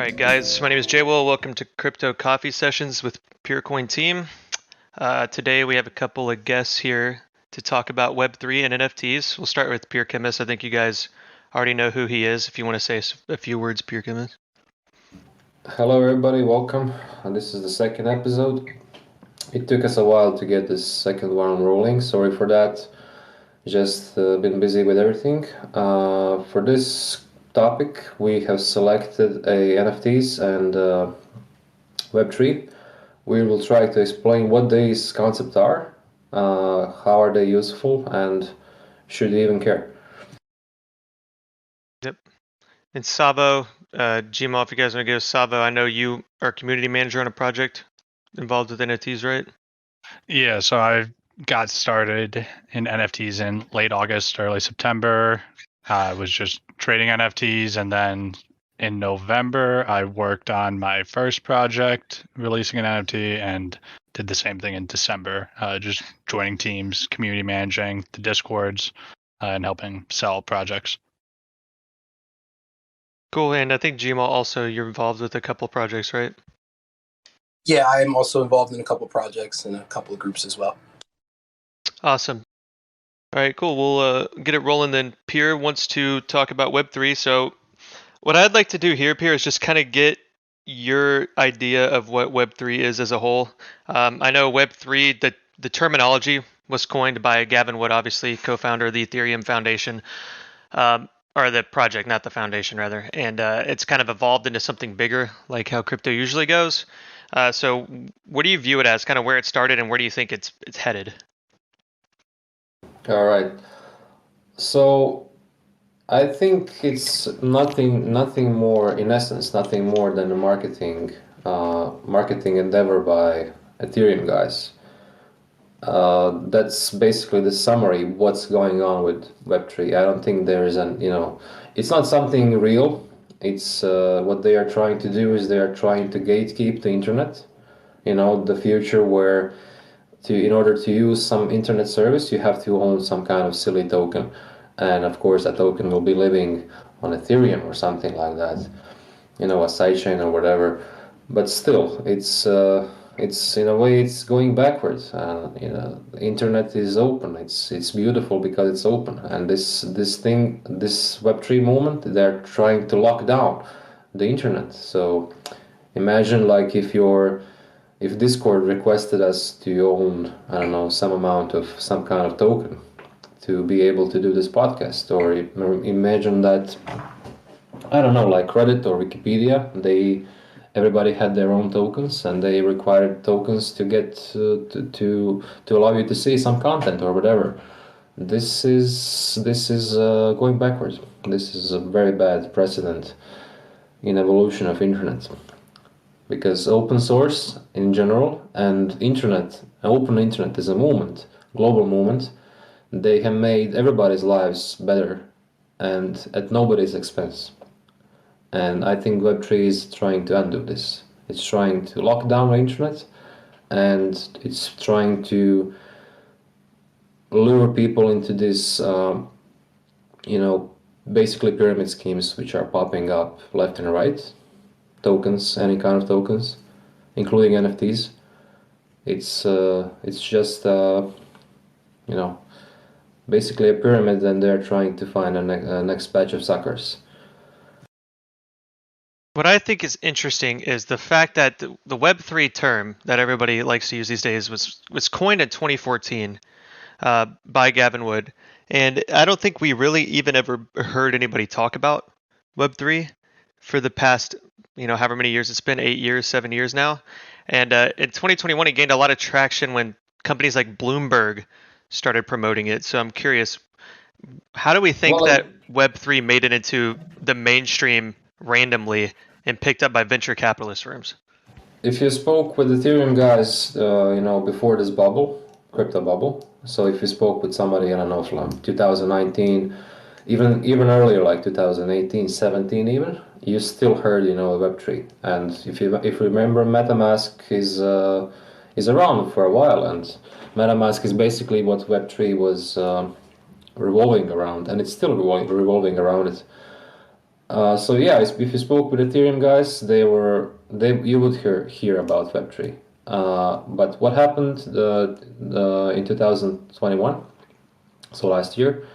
right, guys. My name is Jay Will. Welcome to Crypto Coffee Sessions with Peercoin team. Today we have a couple of guests here to talk about Web3 and NFTs. We'll start with Peer Chemist. I think you guys already know who he is. If you want to say a few words, Peer Chemist. Hello, everybody. Welcome. This is the second episode. It took us a while to get this second one rolling. Sorry for that. Just been busy with everything. For this topic, we have selected NFTs and Web3. We will try to explain what these concepts are, how are they useful, and should you even care. Yep. And Savo, Gmail, if you guys want to go, Savo, I know you are community manager on a project involved with NFTs, right? Yeah, so I got started in NFTs in late August, early September. I was just trading NFTs, and then in November, I worked on my first project, releasing an NFT, and did the same thing in December, just joining teams, community managing the Discords, and helping sell projects. Cool. And I think Gmail also, you're involved with a couple projects, right? Yeah, I am also involved in a couple projects and a couple of groups as well. Awesome. All right, cool. We'll get it rolling then. Pierre wants to talk about Web3. So what I'd like to do here, Pierre, is just kind of get your idea of what Web3 is as a whole. I know Web3, the terminology was coined by Gavin Wood, obviously, co-founder of the Ethereum Foundation, or the project, not the foundation, rather. And it's kind of evolved into something bigger, like how crypto usually goes. So what do you view it as, kind of where it started, and where do you think it's headed? All right. So I think it's nothing more, in essence, nothing more than a marketing endeavor by Ethereum guys. That's basically the summary. What's going on with Web3? I don't think there is it's not something real. It's what they are trying to do is they are trying to gatekeep the internet. The future where in order to use some internet service, you have to own some kind of silly token. And of course, that token will be living on Ethereum or something like that, a sidechain or whatever. But still, it's in a way it's going backwards. The internet is open. It's beautiful because it's open. And this Web3 movement, they're trying to lock down the internet. So imagine like if Discord requested us to own, I don't know, some amount of some kind of token to be able to do this podcast, or imagine that, I don't know, like Reddit or Wikipedia, everybody had their own tokens and they required tokens to get to allow you to see some content or whatever. This is going backwards. This is a very bad precedent in evolution of internet. Because open source in general and open internet is a movement, global movement. They have made everybody's lives better and at nobody's expense. And I think Web3 is trying to undo this. It's trying to lock down the internet, and it's trying to lure people into this, basically pyramid schemes which are popping up left and right. Tokens, any kind of tokens, including NFTs. It's just basically a pyramid, and they're trying to find a next batch of suckers. What I think is interesting is the fact that the Web3 term that everybody likes to use these days was coined in 2014 by Gavin Wood, and I don't think we really even ever heard anybody talk about Web3 for the past, however many years it's been, 8 years, 7 years now. And in 2021, it gained a lot of traction when companies like Bloomberg started promoting it. So I'm curious, how do we think that Web3 made it into the mainstream randomly and picked up by venture capitalist firms? If you spoke with Ethereum guys, before this crypto bubble, so if you spoke with somebody, I don't know, from 2019, even earlier, like 2018, 17 even, you still heard, Web3. And if you remember, MetaMask is around for a while, and MetaMask is basically what Web3 was revolving around, and it's still revolving around it. So yeah, if you spoke with Ethereum guys, you would hear about Web3. But what happened in 2021, so last year,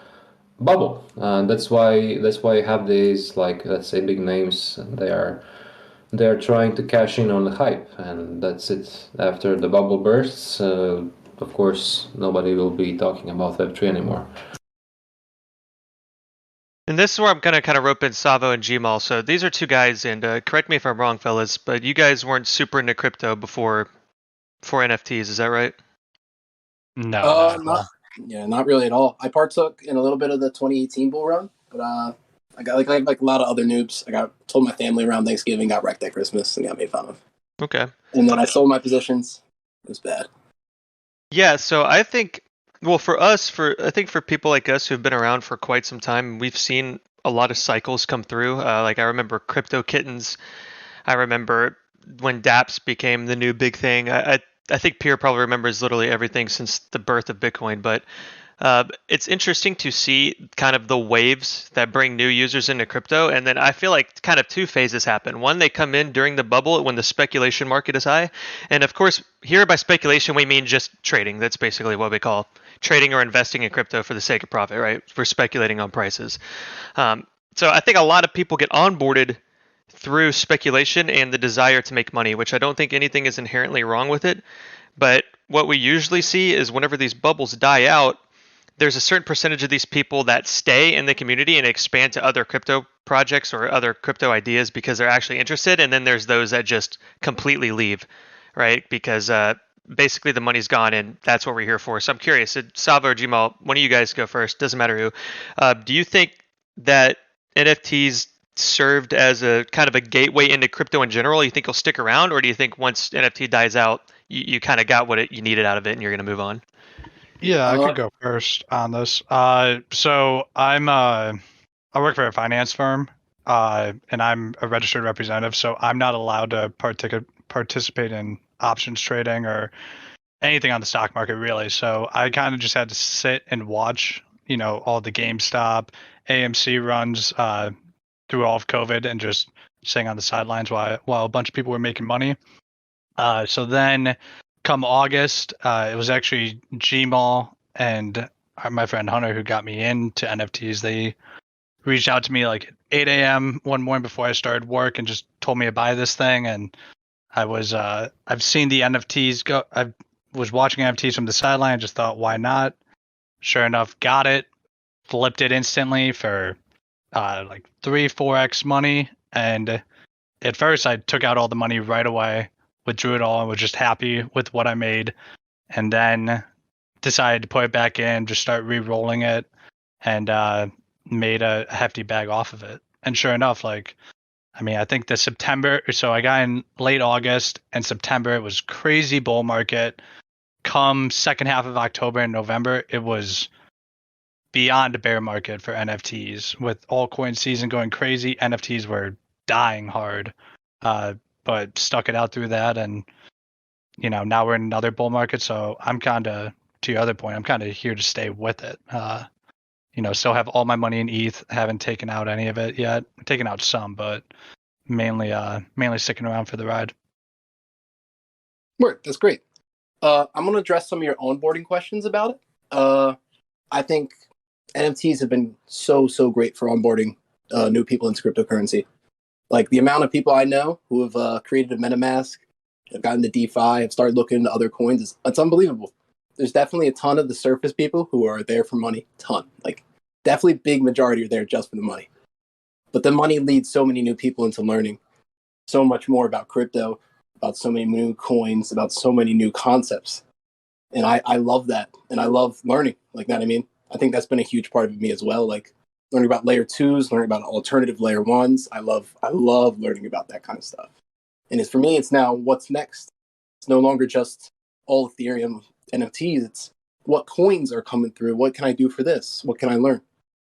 bubble. That's why you have these, like, let's say, big names. And they're trying to cash in on the hype, and that's it. After the bubble bursts, of course, nobody will be talking about Web3 anymore. And this is where I'm going to kind of rope in Savo and Gmal. So these are two guys, and correct me if I'm wrong, fellas, but you guys weren't super into crypto before NFTs, is that right? No, Not really at all. I partook in a little bit of the 2018 bull run, but I got like a lot of other noobs. I got told my family around Thanksgiving, got wrecked at Christmas, and got made fun of. Okay. And then I sold my positions. It was bad. Yeah, so I think, well, I think for people like us who've been around for quite some time, we've seen a lot of cycles come through. Like I remember crypto kittens. I remember when dApps became the new big thing. I think Pierre probably remembers literally everything since the birth of Bitcoin, but it's interesting to see kind of the waves that bring new users into crypto. And then I feel like kind of two phases happen. One, they come in during the bubble when the speculation market is high. And of course, here by speculation, we mean just trading. That's basically what we call trading or investing in crypto for the sake of profit, right? We're speculating on prices. So I think a lot of people get onboarded through speculation and the desire to make money, which I don't think anything is inherently wrong with it. But what we usually see is whenever these bubbles die out, there's a certain percentage of these people that stay in the community and expand to other crypto projects or other crypto ideas because they're actually interested. And then there's those that just completely leave, right? Because basically the money's gone and that's what we're here for. So I'm curious, Savo or Gmal, one of you guys go first, doesn't matter who. Do you think that NFTs served as a kind of a gateway into crypto in general? You think it'll stick around, or do you think once NFT dies out, you kind of got what you needed out of it and you're going to move on? Yeah, I could go first on this. So I work for a finance firm, and I'm a registered representative. So I'm not allowed to participate in options trading or anything on the stock market, really. So I kind of just had to sit and watch, all the GameStop, AMC runs through all of COVID, and just sitting on the sidelines while a bunch of people were making money. So then, come August, it was actually Gmal and my friend Hunter who got me into NFTs. They reached out to me like at 8 a.m. one morning before I started work and just told me to buy this thing. And I've seen the NFTs go. I was watching NFTs from the sideline. Just thought, why not? Sure enough, got it, flipped it instantly for like 3-4x money. And at first, I took out all the money right away, withdrew it all, and was just happy with what I made. And then decided to put it back in, just start re-rolling it, and made a hefty bag off of it. And sure enough, I think the September, so I got in late August, and September, it was crazy bull market. Come second half of October and November, it was beyond a bear market for NFTs. With altcoin season going crazy, NFTs were dying hard, but stuck it out through that. And, now we're in another bull market. So I'm kind of, to your other point, I'm kind of here to stay with it. Still have all my money in ETH, haven't taken out any of it yet. Taken out some, but mainly sticking around for the ride. That's great. I'm going to address some of your onboarding questions about it. I think NFTs have been so great for onboarding new people into cryptocurrency. Like the amount of people I know who have created a MetaMask, have gotten to DeFi, have started looking into other coins, it's unbelievable. There's definitely a ton of the surface people who are there for money. Ton. Definitely big majority are there just for the money. But the money leads so many new people into learning so much more about crypto, about so many new coins, about so many new concepts. And I love that. And I love learning like that. I think that's been a huge part of me as well. Learning about layer 2s, learning about alternative layer 1s. I love learning about that kind of stuff. And for me, it's now what's next. It's no longer just all Ethereum NFTs. It's what coins are coming through. What can I do for this? What can I learn?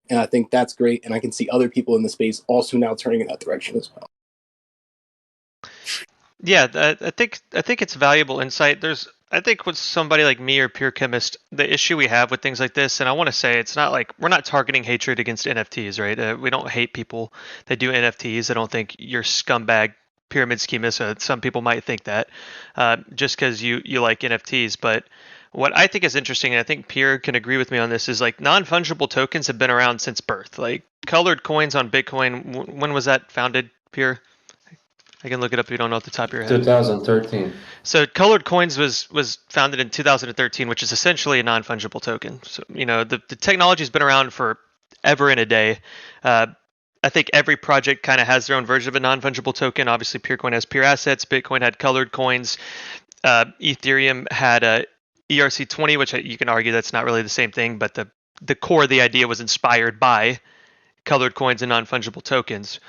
And I think that's great. And I can see other people in the space also now turning in that direction as well. Yeah, I think it's valuable insight. I think with somebody like me or Pure Chemist, the issue we have with things like this, and I want to say it's not like we're not targeting hatred against NFTs, right? We don't hate people that do NFTs. I don't think you're scumbag pyramid schemists. Some people might think that just because you like NFTs, but what I think is interesting, and I think Pierre can agree with me on this, is like non-fungible tokens have been around since birth. Like colored coins on Bitcoin, when was that founded, Pierre? I can look it up if you don't know off the top of your head. 2013. So Colored Coins was founded in 2013, which is essentially a non-fungible token. So the technology's been around for ever and a day. I think every project kind of has their own version of a non-fungible token. Obviously, Peercoin has Peer Assets. Bitcoin had Colored Coins. Ethereum had a ERC20, which you can argue that's not really the same thing, but the core of the idea was inspired by Colored Coins and non-fungible tokens.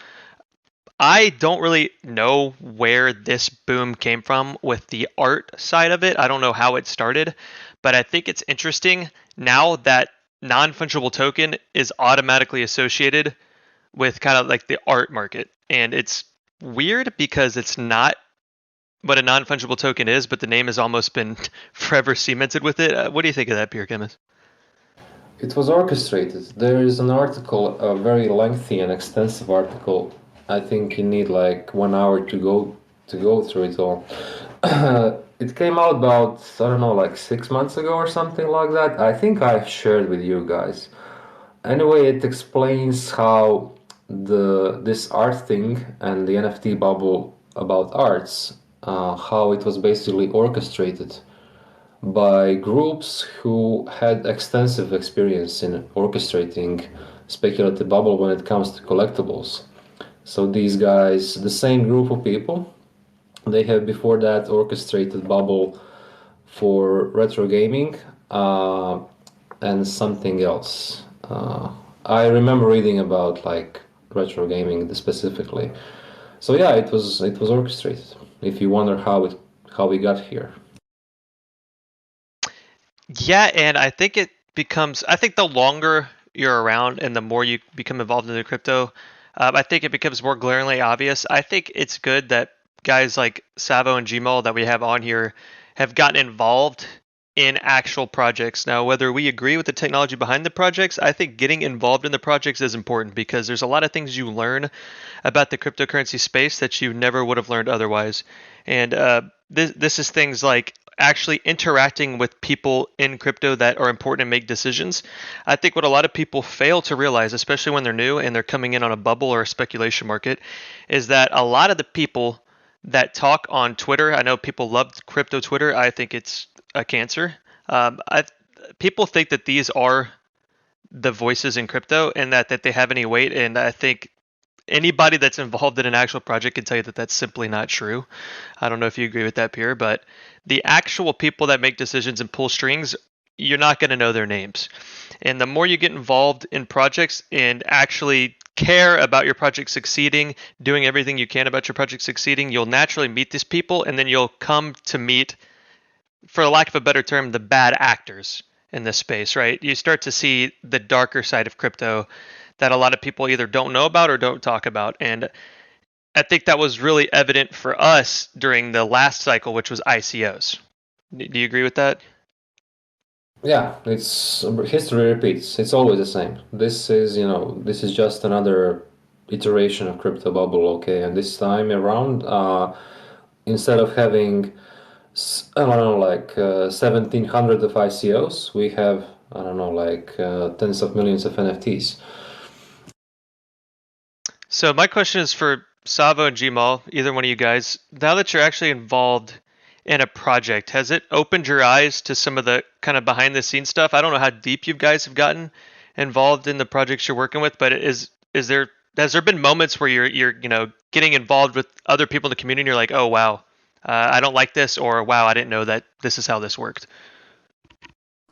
I don't really know where this boom came from with the art side of it. I don't know how it started, but I think it's interesting now that non-fungible token is automatically associated with kind of like the art market. And it's weird because it's not what a non-fungible token is, but the name has almost been forever cemented with it. What do you think of that, Pierre Chemist? It was orchestrated. There is an article, a very lengthy and extensive article. I think you need like 1 hour to go through it all. It came out about, I don't know, like 6 months ago or something like that. I think I've shared with you guys. Anyway, it explains how this art thing and the NFT bubble about arts, how it was basically orchestrated by groups who had extensive experience in orchestrating speculative bubble when it comes to collectibles. So these guys, the same group of people, they have before that orchestrated bubble for retro gaming and something else. I remember reading about like retro gaming specifically. So yeah, it was orchestrated. If you wonder how we got here. Yeah, and I think I think the longer you're around and the more you become involved in the crypto, I think it becomes more glaringly obvious. I think it's good that guys like Savo and Gmail that we have on here have gotten involved in actual projects. Now, whether we agree with the technology behind the projects, I think getting involved in the projects is important because there's a lot of things you learn about the cryptocurrency space that you never would have learned otherwise. And this is things like actually interacting with people in crypto that are important and make decisions. I think what a lot of people fail to realize, especially when they're new and they're coming in on a bubble or a speculation market, is that a lot of the people that talk on Twitter, I know people love crypto Twitter. I think it's a cancer. People think that these are the voices in crypto and that they have any weight. And I think anybody that's involved in an actual project can tell you that that's simply not true. I don't know if you agree with that, Pierre, but the actual people that make decisions and pull strings, you're not going to know their names. And the more you get involved in projects and actually care about your project succeeding, doing everything you can about your project succeeding, you'll naturally meet these people and then you'll come to meet, for lack of a better term, the bad actors in this space, right? You start to see the darker side of crypto that a lot of people either don't know about or don't talk about. And I think that was really evident for us during the last cycle, which was ICOs. Do you agree with that? Yeah, it's history repeats. It's always the same. This is just another iteration of crypto bubble, okay? And this time around, instead of having I don't know, like 1,700 of ICOs, we have, I don't know, like tens of millions of NFTs. So my question is for Savo and Gmal, either one of you guys. Now that you're actually involved in a project, has it opened your eyes to some of the kind of behind the scenes stuff? I don't know how deep you guys have gotten involved in the projects you're working with, but has there been moments where you're getting involved with other people in the community and you're like, oh wow, I don't like this, or wow, I didn't know that this is how this worked?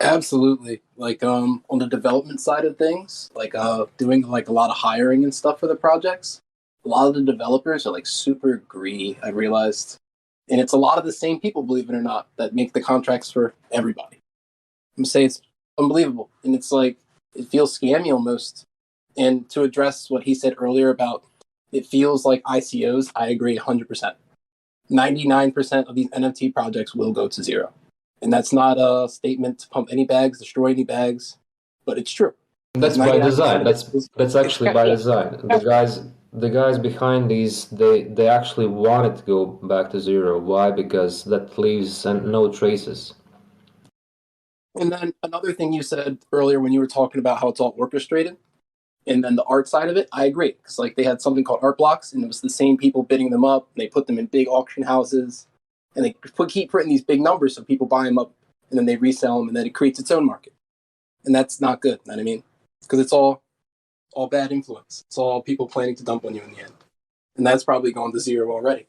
Absolutely. Like on the development side of things, like doing like a lot of hiring and stuff for the projects. A lot of the developers are like super greedy, I realized. And it's a lot of the same people, believe it or not, that make the contracts for everybody. I'm saying it's unbelievable. And it's like it feels scammy almost. And to address what he said earlier about it feels like ICOs, I agree 100%. 99% of these NFT projects will go to zero. And that's not a statement to pump any bags, destroy any bags, but it's true. That's by design. That's actually by design. The guys behind these, they actually want it to go back to zero. Why? Because that leaves no traces. And then another thing you said earlier when you were talking about how it's all orchestrated, and then the art side of it, I agree. Because like they had something called art blocks, and it was the same people bidding them up. They put them in big auction houses, and they keep printing these big numbers so people buy them up, and then they resell them, and then it creates its own market. And that's not good. You know what I mean? Because it's all bad influence. It's all people planning to dump on you in the end, and that's probably gone to zero already.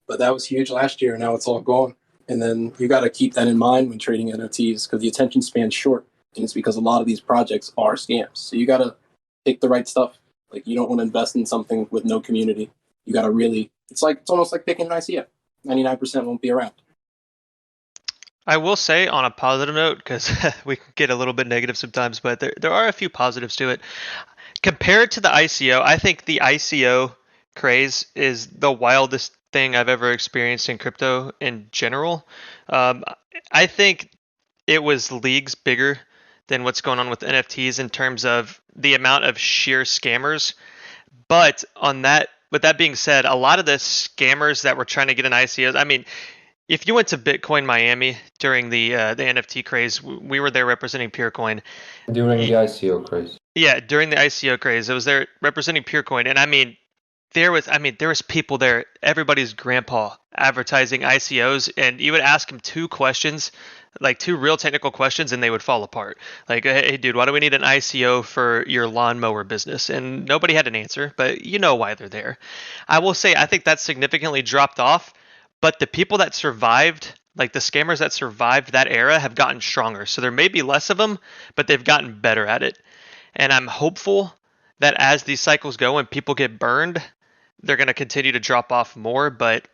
But that was huge last year, and now it's all gone. And then you got to keep that in mind when trading NFTs because the attention span's short. And it's because a lot of these projects are scams. So you got to pick the right stuff. Like you don't want to invest in something with no community. You got to really, it's almost like picking an ICO. 99% won't be around. I will say on a positive note, because we can get a little bit negative sometimes, but there are a few positives to it. Compared to the ICO, I think the ICO craze is the wildest thing I've ever experienced in crypto in general. I think it was leagues bigger than what's going on with NFTs in terms of the amount of sheer scammers. But with that being said, a lot of the scammers that were trying to get in ICOs, I mean, if you went to Bitcoin Miami during the NFT craze, we were there representing Peercoin. During the ICO craze. Yeah, during the ICO craze, it was there representing Peercoin, and I mean, there was people there, everybody's grandpa advertising ICOs, and you would ask him two questions, like two real technical questions, and they would fall apart. Like, hey dude, why do we need an ICO for your lawnmower business? And nobody had an answer, but you know why they're there. I will say, I think that's significantly dropped off, but the people that survived, like the scammers that survived that era, have gotten stronger. So there may be less of them, but they've gotten better at it. And I'm hopeful that as these cycles go and people get burned, they're going to continue to drop off more, but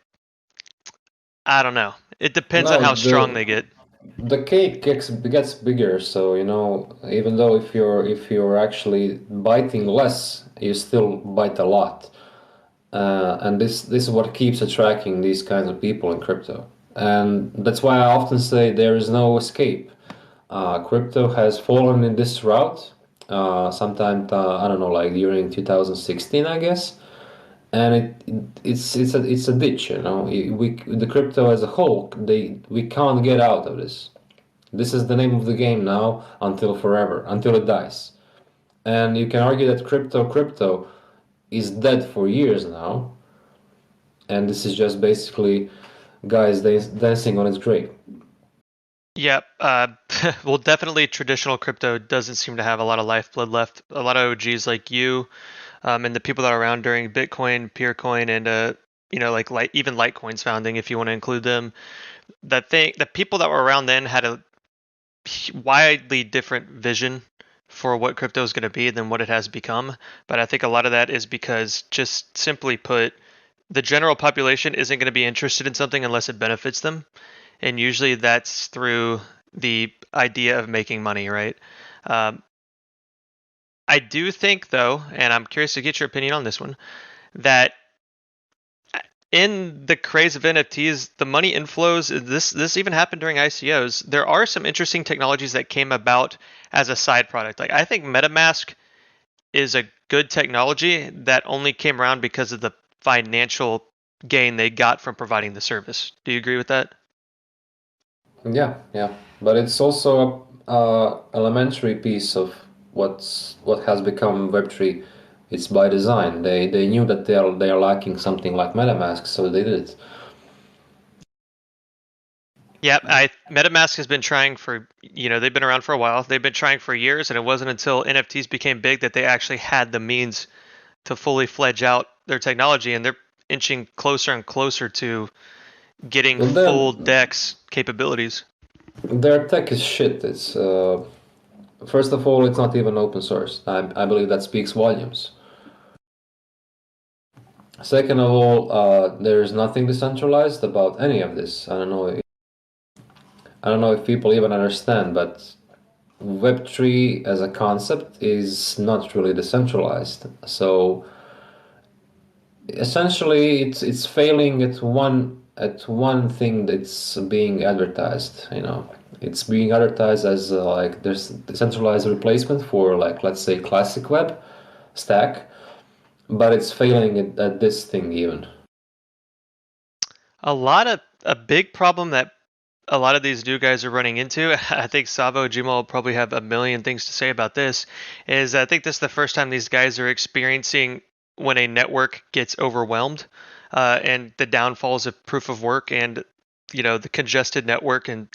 I don't know. It depends on how strong they get. The cake gets bigger, so even though if you're actually biting less, you still bite a lot, and this is what keeps attracting these kinds of people in crypto, and that's why I often say there is no escape. Crypto has fallen in this route. Sometime I don't know, like during 2016, I guess. And it's a ditch, the crypto as a whole, we can't get out of this. This is the name of the game now until forever, until it dies. And you can argue that crypto is dead for years now, and this is just basically guys dancing on its grave. Yeah, well, definitely traditional crypto doesn't seem to have a lot of lifeblood left. A lot of OGs like you, and the people that are around during Bitcoin, Peercoin, and even Litecoin's founding, if you want to include them. The people that were around then had a widely different vision for what crypto is going to be than what it has become. But I think a lot of that is because, just simply put, the general population isn't going to be interested in something unless it benefits them. And usually that's through the idea of making money, right? I do think, though, and I'm curious to get your opinion on this one, that in the craze of NFTs, the money inflows, this even happened during ICOs, there are some interesting technologies that came about as a side product. Like, I think MetaMask is a good technology that only came around because of the financial gain they got from providing the service. Do you agree with that? Yeah, but it's also a elementary piece of what has become Web3. It's by design. They knew that they are lacking something like MetaMask, so they did it. Yeah, MetaMask has been trying for, they've been around for a while. They've been trying for years, and it wasn't until NFTs became big that they actually had the means to fully fledge out their technology, and they're inching closer and closer to getting full DEX capabilities. Their tech is shit. It's first of all, it's not even open source. I believe that speaks volumes. Second of all, there is nothing decentralized about any of this. I don't know if people even understand, but Web3 as a concept is not really decentralized. So essentially it's failing at one thing that's being advertised. It's being advertised as like there's decentralized replacement for, like, let's say, classic web stack, but it's failing at this thing even. A big problem that a lot of these new guys are running into, I think Savo Jumal will probably have a million things to say about this, is I think this is the first time these guys are experiencing when a network gets overwhelmed, and the downfalls of proof of work, and the congested network, and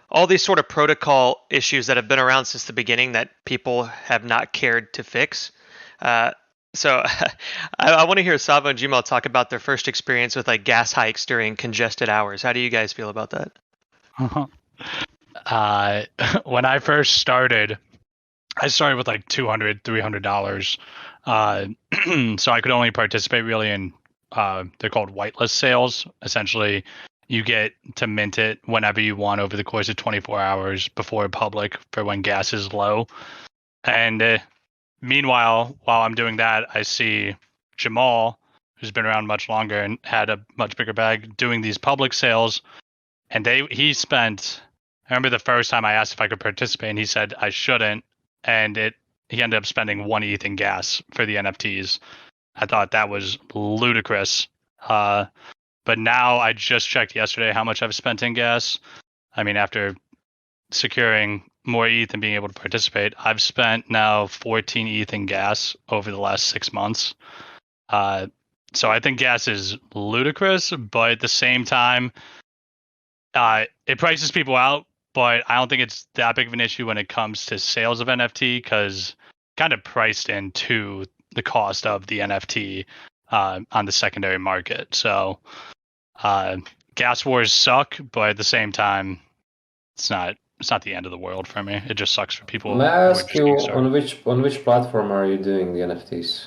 all these sort of protocol issues that have been around since the beginning that people have not cared to fix. So I want to hear Savo and Jumal talk about their first experience with like gas hikes during congested hours. How do you guys feel about that? When I first started, I started with like $200, $300. So I could only participate really in, they're called whitelist sales. Essentially, you get to mint it whenever you want over the course of 24 hours before public for when gas is low. And meanwhile, while I'm doing that, I see Jamal, who's been around much longer and had a much bigger bag, doing these public sales. And he spent, I remember the first time I asked if I could participate, and he said I shouldn't. And he ended up spending 1 ETH in gas for the NFTs. I thought that was ludicrous. But now I just checked yesterday how much I've spent in gas. I mean, after securing more ETH and being able to participate, I've spent now 14 ETH in gas over the last 6 months. So I think gas is ludicrous, but at the same time, it prices people out, but I don't think it's that big of an issue when it comes to sales of NFT, because kind of priced into the cost of the NFT on the secondary market. So gas wars suck, but at the same time, it's not the end of the world for me. It just sucks for people. May I ask you, on which platform are you doing the NFTs?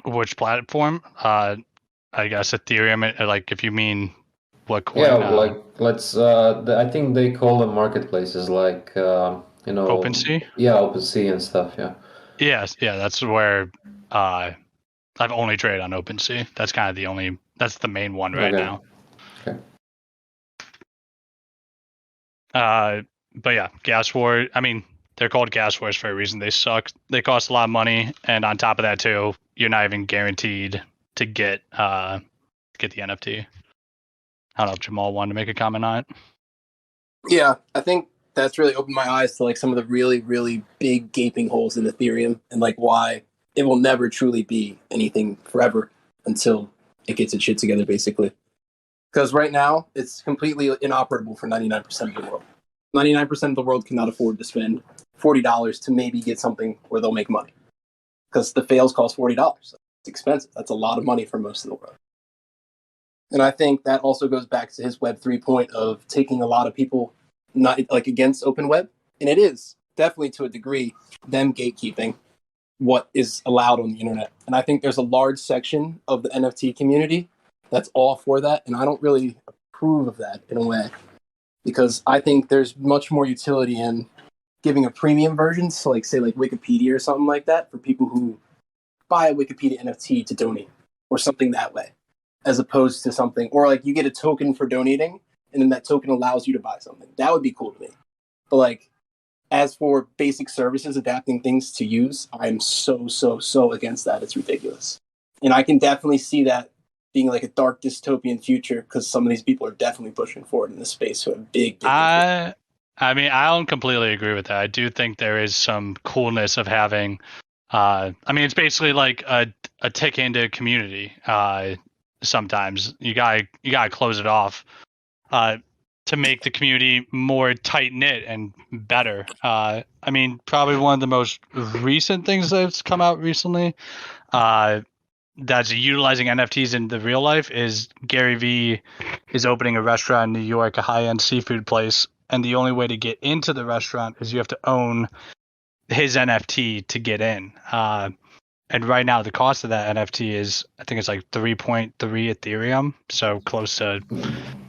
Which platform? I guess Ethereum. Like, if you mean what coin? Yeah, like let's. I think they call them marketplaces, like OpenSea. Yeah, OpenSea and stuff. Yeah. Yes, yeah, that's where I've only traded on OpenSea. That's kind of that's the main one right now. Okay. But yeah, gas war. I mean, they're called gas wars for a reason. They suck. They cost a lot of money, and on top of that too, you're not even guaranteed to get the NFT. I don't know if Jamal wanted to make a comment on it. Yeah, I think that's really opened my eyes to like some of the really, really big gaping holes in Ethereum, and like why it will never truly be anything forever until it gets its shit together, basically. Because right now, it's completely inoperable for 99% of the world. 99% of the world cannot afford to spend $40 to maybe get something where they'll make money. Because the fails cost $40. It's expensive. That's a lot of money for most of the world. And I think that also goes back to his Web3 point of taking a lot of people not like against open web. And it is definitely to a degree them gatekeeping what is allowed on the internet. And I think there's a large section of the NFT community that's all for that. And I don't really approve of that in a way, because I think there's much more utility in giving a premium version, so like say like Wikipedia or something like that, for people who buy a Wikipedia NFT to donate or something that way, as opposed to something, or like you get a token for donating and then that token allows you to buy something. That would be cool to me. But like, as for basic services, adapting things to use, I'm so against that. It's ridiculous. And I can definitely see that being like a dark dystopian future, because some of these people are definitely pushing forward in this space who have big I mean, I don't completely agree with that. I do think there is some coolness of having, I mean, it's basically like a tick into community. Sometimes you gotta close it off to make the community more tight knit and better. I mean, probably one of the most recent things that's come out recently that's utilizing NFTs in the real life is Gary Vee is opening a restaurant in New York, a high-end seafood place, and the only way to get into the restaurant is you have to own his NFT to get in. And right now, the cost of that NFT is, I think it's like 3.3 Ethereum, so close to,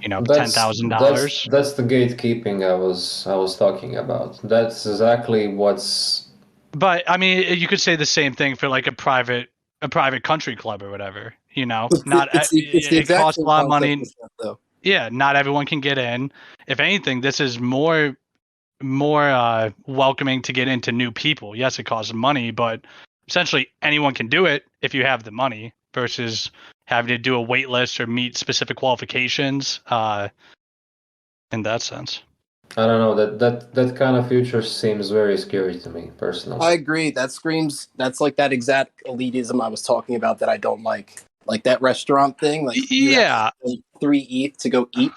$10,000. That's the gatekeeping I was talking about. That's exactly what's. But I mean, you could say the same thing for like a private country club or whatever. You know, It's the it exact costs a same lot of concept money. as that, though. Yeah, not everyone can get in. If anything, this is more welcoming to get into new people. Yes, it costs money, but essentially anyone can do it if you have the money versus having to do a wait list or meet specific qualifications in that sense. I don't know, that kind of future seems very scary to me personally. I agree. That's like that exact elitism I was talking about that I don't like. Like that restaurant thing. Like you have Yeah, to pay 3 ETH to go eat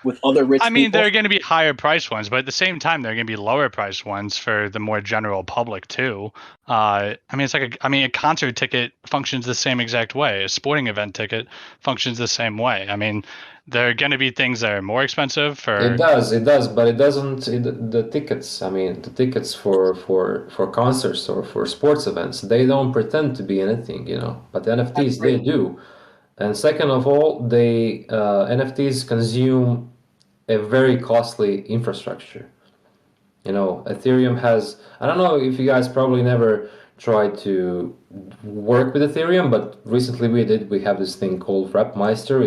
with other rich I mean, people. there are going to be higher price ones, but at the same time, there are going to be lower price ones for the more general public too. I mean, it's like a concert ticket functions the same exact way. A sporting event ticket functions the same way. I mean, there are going to be things that are more expensive It for. does, but it doesn't. The tickets, I mean, the tickets for concerts or for sports events, they don't pretend to be anything, you know. But the I NFTs, they agree. do. And second of all, they NFTs consume a very costly infrastructure. You know, Ethereum has. I don't know if you guys probably never tried to work with Ethereum, but recently we did. We have this thing called Wrapmeister.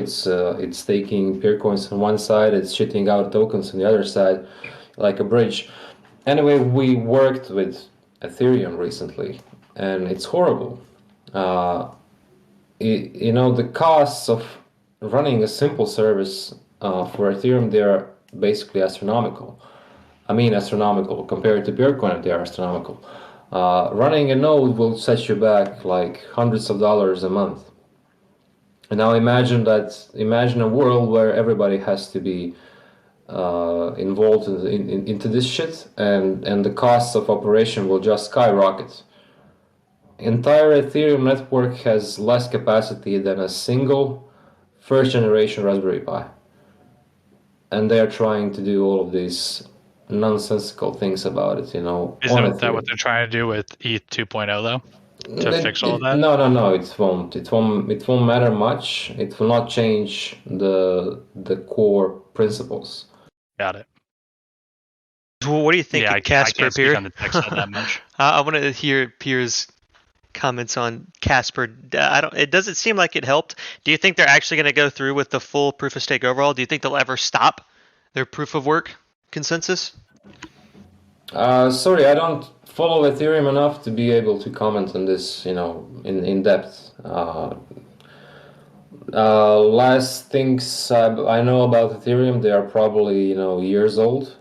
It's taking Peercoins on one side, it's shitting out tokens on the other side, like a bridge. Anyway, we worked with Ethereum recently, and it's horrible. Uh, you know, the costs of running a simple service for Ethereum, they're basically astronomical. I mean, astronomical compared to Peercoin, they are astronomical. Running a node will set you back like hundreds of dollars a month. And now imagine a world where everybody has to be involved into this shit, and the costs of operation will just skyrocket. Entire Ethereum network has less capacity than a single first generation Raspberry Pi. And they are trying to do all of these nonsensical things about it, you know. Isn't that what they're trying to do with ETH 2.0 though? To fix all that? No, it won't. It won't matter much. It will not change the core principles. Got it. What do you think Yeah, of I Casper, can't speak Peer? on the tech side that much. I want to hear Pier's comments on Casper. I don't. It doesn't seem like it helped. Do you think they're actually going to go through with the full proof of stake overall? Do you think they'll ever stop their proof of work consensus? Sorry, I don't follow Ethereum enough to be able to comment on this, you know, in depth. Last things I know about Ethereum, they are probably, you know, years old.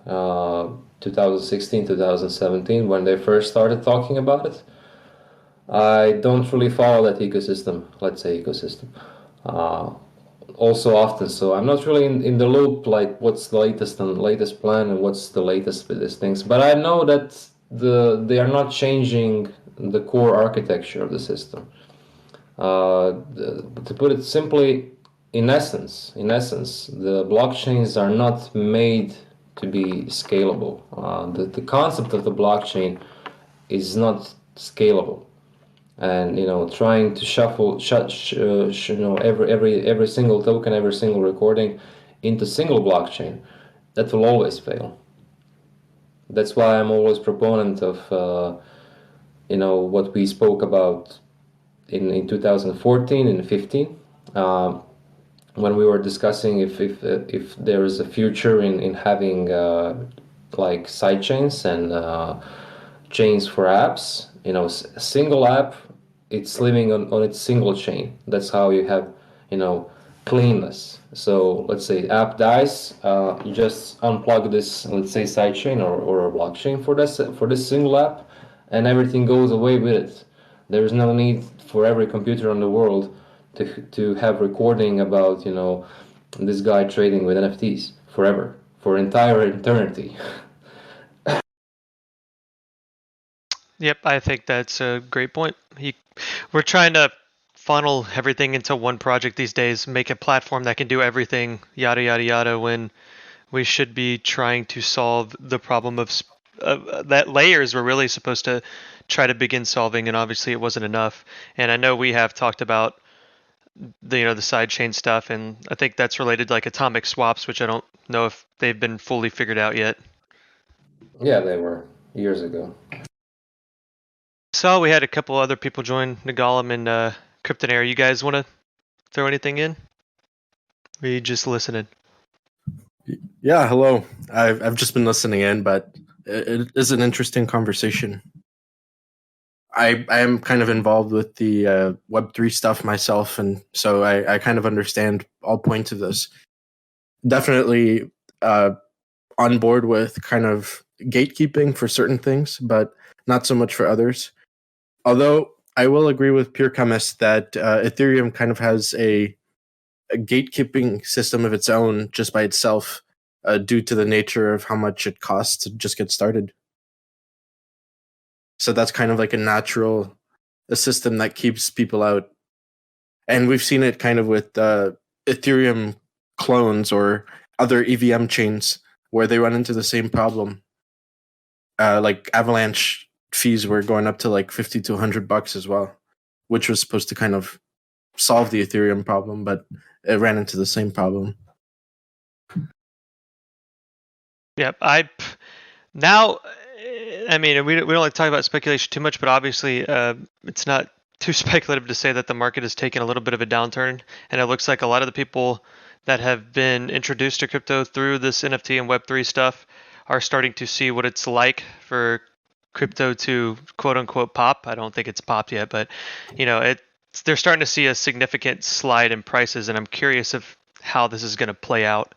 2016, 2017, when they first started talking about it. I don't really follow that ecosystem, let's say ecosystem, also often. So I'm not really in the loop, like what's the latest plan and what's the latest with these things. But I know that they are not changing the core architecture of the system. To put it simply, in essence, the blockchains are not made to be scalable. The concept of the blockchain is not scalable, and you know, trying to you know, every single token, every single recording into single blockchain, that will always fail. That's why I'm always proponent of you know, what we spoke about in 2014 and 15, when we were discussing if there is a future in having like side chains and chains for apps. You know, a single app, it's living on its single chain. That's how you have, you know, cleanness. So let's say app dies, you just unplug this, let's say sidechain or a blockchain for this single app, and everything goes away with it. There is no need for every computer on the world to have recording about, you know, this guy trading with NFTs forever, for entire eternity. Yep, I think that's a great point. We're trying to funnel everything into one project these days, make a platform that can do everything, yada yada yada, when we should be trying to solve the problem of that layers were really supposed to try to begin solving, and obviously it wasn't enough. And I know we have talked about the, you know, the sidechain stuff, and I think that's related to like atomic swaps, which I don't know if they've been fully figured out yet. Yeah, they were years ago. So we had a couple other people join, Nagalum and Kryptonair. You guys want to throw anything in? Or are you just listening? Yeah, hello. I've just been listening in, but it is an interesting conversation. I am kind of involved with the Web3 stuff myself, and so I kind of understand all points of this. Definitely on board with kind of gatekeeping for certain things, but not so much for others. Although I will agree with Pure Chemist that Ethereum kind of has a gatekeeping system of its own just by itself, due to the nature of how much it costs to just get started. So that's kind of like a system that keeps people out. And we've seen it kind of with Ethereum clones or other EVM chains where they run into the same problem. Like Avalanche fees were going up to like $50 to $100 as well, which was supposed to kind of solve the Ethereum problem, but it ran into the same problem. Yep. I mean, we don't like to talk about speculation too much, but obviously it's not too speculative to say that the market has taken a little bit of a downturn, and it looks like a lot of the people that have been introduced to crypto through this NFT and Web3 stuff are starting to see what it's like for crypto to quote unquote pop. I don't think it's popped yet, but they're starting to see a significant slide in prices, and I'm curious of how this is going to play out.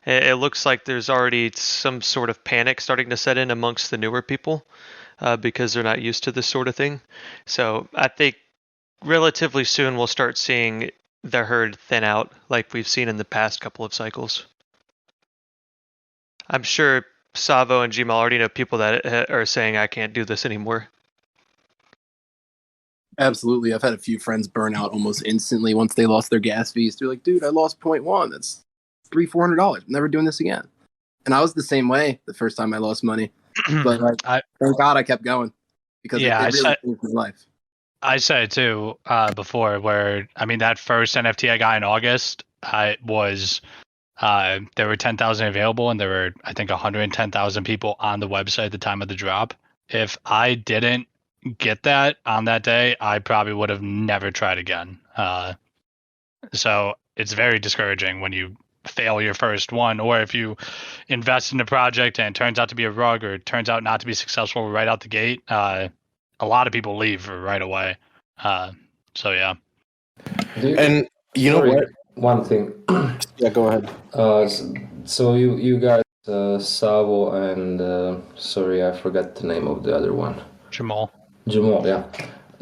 It looks like there's already some sort of panic starting to set in amongst the newer people because they're not used to this sort of thing. So I think relatively soon we'll start seeing the herd thin out like we've seen in the past couple of cycles. I'm sure Savo and Gmail already know people that are saying, I can't do this anymore. Absolutely. I've had a few friends burn out almost instantly once they lost their gas fees. They're like, dude, I lost 0.1. That's $300-$400. I'm never doing this again. And I was the same way the first time I lost money. But thank God I kept going because it really changed my life. I said it too before, where I mean that first NFT I got in August, there were 10,000 available, and there were I think 110,000 people on the website at the time of the drop. If I didn't get that on that day, I probably would have never tried again. So it's very discouraging when you fail your first one, or if you invest in a project and it turns out to be a rug, or it turns out not to be successful right out the gate. A lot of people leave right away. So yeah. And you know what? One thing. Yeah, go ahead. So you guys, Savo and sorry, I forgot the name of the other one. Jamal, yeah.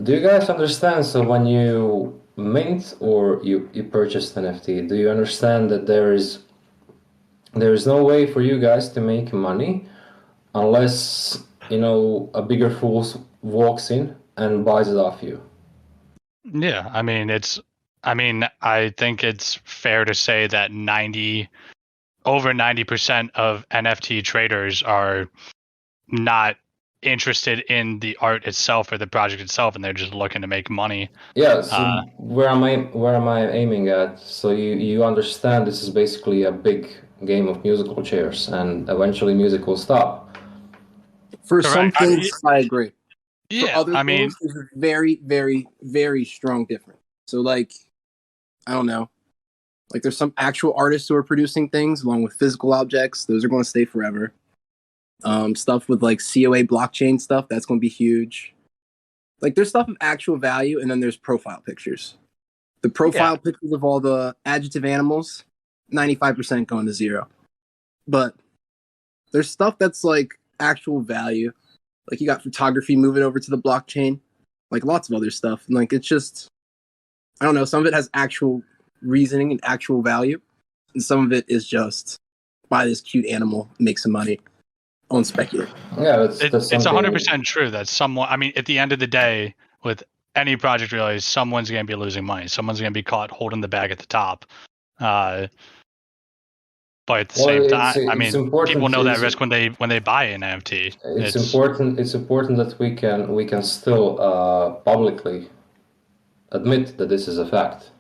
Do you guys understand? So when you mint or you purchased NFT, do you understand that there is no way for you guys to make money unless a bigger fool walks in and buys it off you? Yeah, I mean I think it's fair to say that over 90% of NFT traders are not interested in the art itself or the project itself, and they're just looking to make money. Yeah. So where am I aiming at? So you understand this is basically a big game of musical chairs, and eventually music will stop. For some things, I agree. Yeah, for other things, there's a very, very, very strong difference. So, like, I don't know. Like, there's some actual artists who are producing things along with physical objects. Those are going to stay forever. Stuff with, like, COA blockchain stuff, that's going to be huge. Like, there's stuff of actual value, and then there's profile pictures. The profile pictures of all the adjective animals, 95% going to zero. But there's stuff that's, like, actual value. Like, you got photography moving over to the blockchain, like lots of other stuff. And, like, it's just, I don't know, some of it has actual reasoning and actual value. And some of it is just buy this cute animal, make some money on speculate. Yeah, it's 100% true that someone, I mean, at the end of the day, with any project really, someone's going to be losing money. Someone's going to be caught holding the bag at the top. But at the same time, I mean, people know that risk when they buy an NFT. It's important. It's important that we can still publicly admit that this is a fact.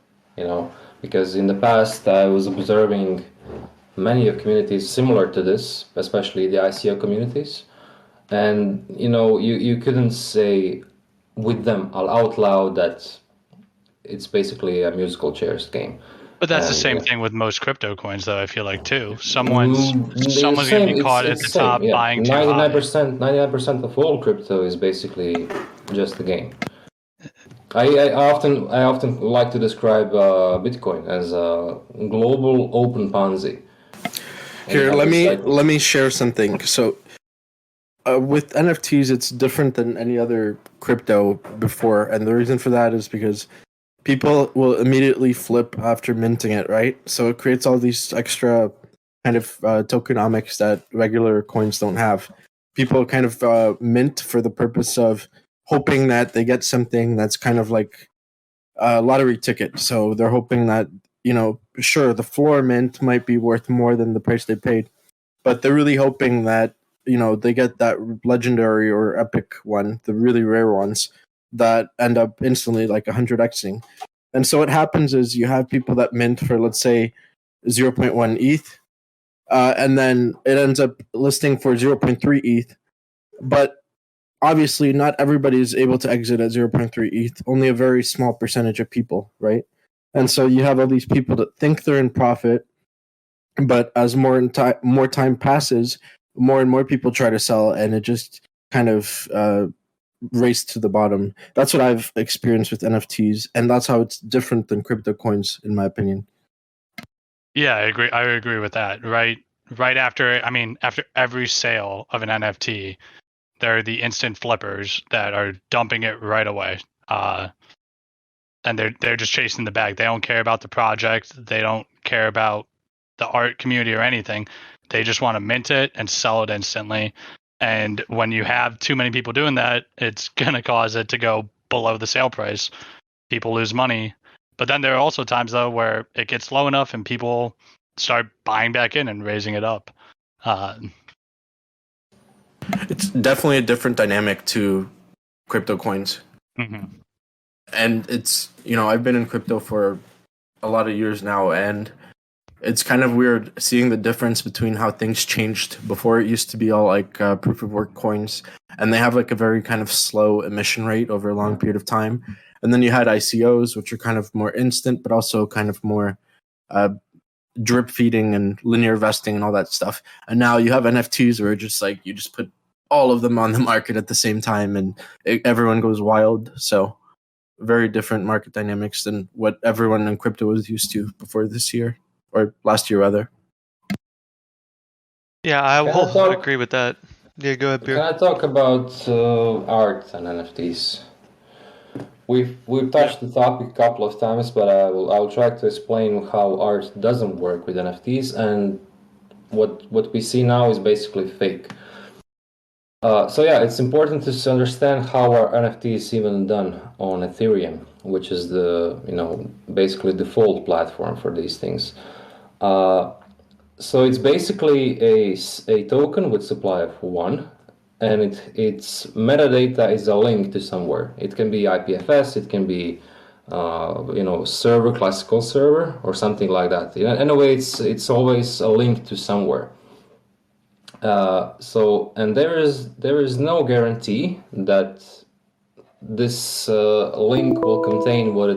Because in the past I was observing many communities similar to this, especially the ICO communities, and you couldn't say with them out loud that it's basically a musical chairs game. But that's the And, same thing with most crypto coins, though. I feel like too. it's Someone's the going to same. be caught at It's the the same. top Yeah, buying too high. 99% of all crypto is basically just a game. I often like to describe Bitcoin as a global open Ponzi. Here, let me share something. So, with NFTs, it's different than any other crypto before, and the reason for that is because people will immediately flip after minting it, right? So it creates all these extra kind of tokenomics that regular coins don't have. People kind of mint for the purpose of hoping that they get something that's kind of like a lottery ticket. So they're hoping that, sure, the floor mint might be worth more than the price they paid, but they're really hoping that, they get that legendary or epic one, the really rare ones that end up instantly like 100xing. And so what happens is you have people that mint for, let's say, 0.1 ETH, and then it ends up listing for 0.3 ETH. But obviously, not everybody is able to exit at 0.3 ETH, only a very small percentage of people, right? And so you have all these people that think they're in profit, but as more time passes, more and more people try to sell, and it just kind of race to the bottom. That's what I've experienced with NFTs, and that's how it's different than crypto coins, in my opinion. Yeah, I agree with that. Right after every sale of an NFT, there are the instant flippers that are dumping it right away. And they're just chasing the bag. They don't care about the project. They don't care about the art community or anything. They just want to mint it and sell it instantly. And when you have too many people doing that, it's going to cause it to go below the sale price. People lose money. But then there are also times, though, where it gets low enough and people start buying back in and raising it up. It's definitely a different dynamic to crypto coins. Mm-hmm. And it's, I've been in crypto for a lot of years now, and it's kind of weird seeing the difference between how things changed. Before, it used to be all like proof of work coins, and they have like a very kind of slow emission rate over a long period of time. And then you had ICOs, which are kind of more instant, but also kind of more drip feeding and linear vesting and all that stuff. And now you have NFTs where just like you just put all of them on the market at the same time, and everyone goes wild. So very different market dynamics than what everyone in crypto was used to before this year, or last year rather. Yeah, I will agree with that. Yeah, go ahead, Beer. Can I talk about art and NFTs? We've touched the topic a couple of times, but I'll try to explain how art doesn't work with NFTs, and what we see now is basically fake. So yeah, it's important to understand how our NFT is even done on Ethereum, which is the basically default platform for these things. So it's basically a token with supply of 1, and its metadata is a link to somewhere. It can be IPFS, it can be server, classical server, or something like that. Anyway, it's always a link to somewhere. And there is no guarantee that this link will contain what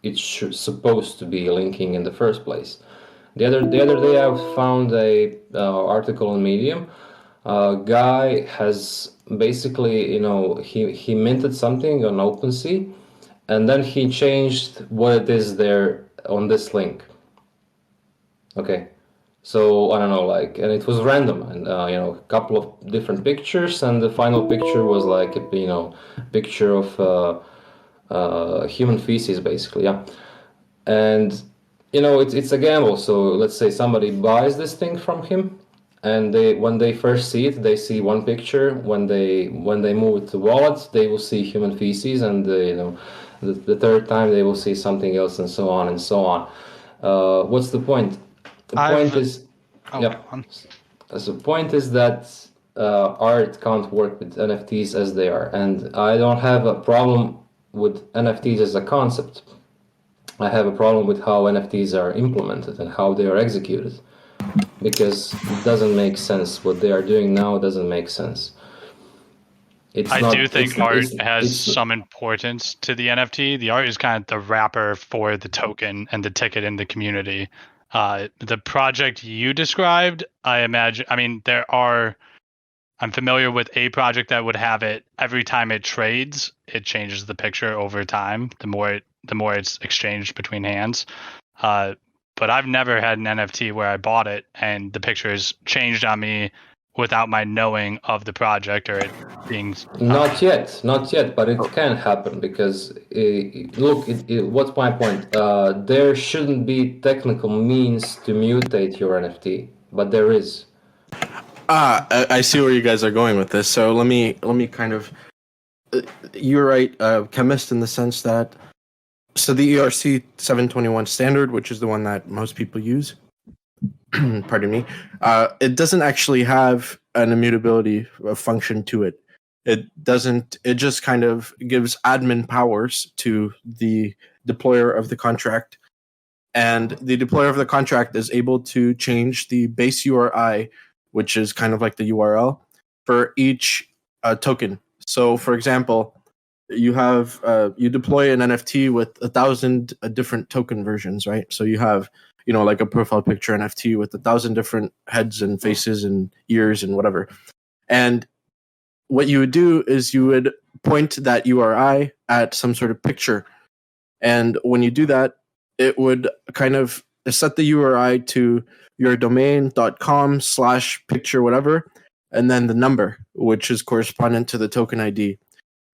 it's supposed to be linking in the first place. The other day I found a article on Medium. Guy has basically he minted something on OpenSea, and then he changed what it is there on this link. Okay. So I don't know, and it was random, and a couple of different pictures, and the final picture was like a picture of human feces, basically, yeah. And it's a gamble. So let's say somebody buys this thing from him, and when they first see it, they see one picture. When they move it to wallet, they will see human feces, and the third time they will see something else, and so on and so on. What's the point? The point is that art can't work with NFTs as they are, and I don't have a problem with NFTs as a concept. I have a problem with how NFTs are implemented and how they are executed, because it doesn't make sense. What they are doing now doesn't make sense. I do think art has some importance to the NFT. The art is kind of the wrapper for the token and the ticket in the community. The project you described, I mean, I'm familiar with a project that would have it every time it trades, it changes the picture over time. The more it's exchanged between hands. But I've never had an NFT where I bought it and the picture is changed on me without my knowing of the project or it being not yet, but it can happen because look, what's my point? There shouldn't be technical means to mutate your NFT, but there is. I see where you guys are going with this. So let me kind of. You're right, chemist, in the sense that. So the ERC 721 standard, which is the one that most people use, pardon me, it doesn't actually have an immutability function to it. It doesn't. It just kind of gives admin powers to the deployer of the contract, and the deployer of the contract is able to change the base URI, which is kind of like the URL, for each token. So, for example, you have you deploy an NFT with 1,000 different token versions, right? So you have, like a profile picture NFT with 1,000 different heads and faces and ears and whatever. And what you would do is you would point that URI at some sort of picture. And when you do that, it would kind of set the URI to your domain.com/picture whatever, and then the number, which is correspondent to the token ID.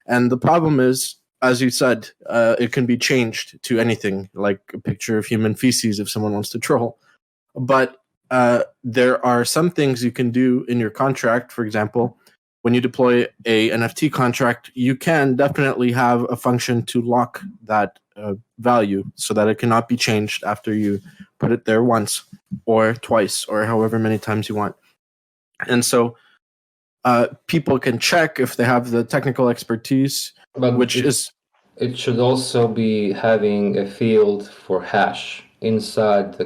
And the problem is, as you said, it can be changed to anything, like a picture of human feces if someone wants to troll. But there are some things you can do in your contract. For example, when you deploy a NFT contract, you can definitely have a function to lock that value so that it cannot be changed after you put it there once or twice or however many times you want. And so people can check if they have the technical expertise, but it should also be having a field for hash inside the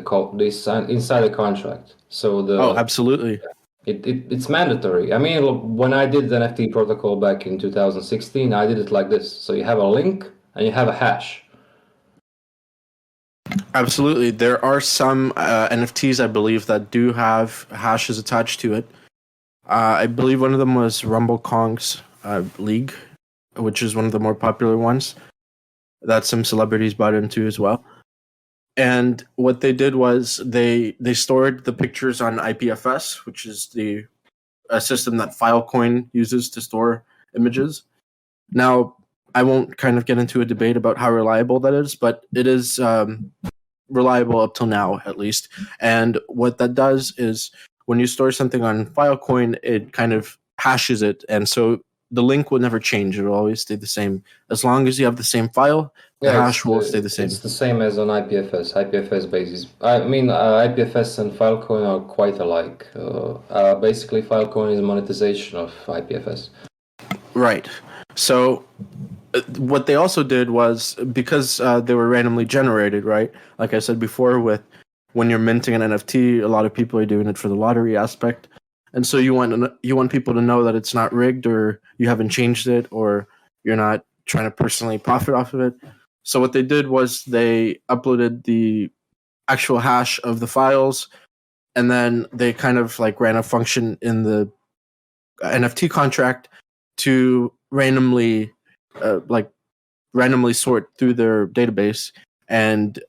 contract. So absolutely. It's mandatory. I mean, when I did the NFT protocol back in 2016, I did it like this. So you have a link and you have a hash. Absolutely. There are some NFTs, I believe, that do have hashes attached to it. I believe one of them was Rumble Kong's League, which is one of the more popular ones that some celebrities bought into as well. And what they did was they stored the pictures on IPFS, which is a system that Filecoin uses to store images. Now, I won't kind of get into a debate about how reliable that is, but it is reliable up till now, at least. And what that does is when you store something on Filecoin, it kind of hashes it. And so the link will never change. It will always stay the same. As long as you have the same file, the hash will stay the same. It's the same as on IPFS. IPFS basis. I mean, IPFS and Filecoin are quite alike. Basically, Filecoin is monetization of IPFS. Right. So what they also did was, because they were randomly generated, right? Like I said before, when you're minting an NFT, a lot of people are doing it for the lottery aspect. And so you want people to know that it's not rigged, or you haven't changed it, or you're not trying to personally profit off of it. So what they did was they uploaded the actual hash of the files, and then they kind of like ran a function in the NFT contract to randomly sort through their database and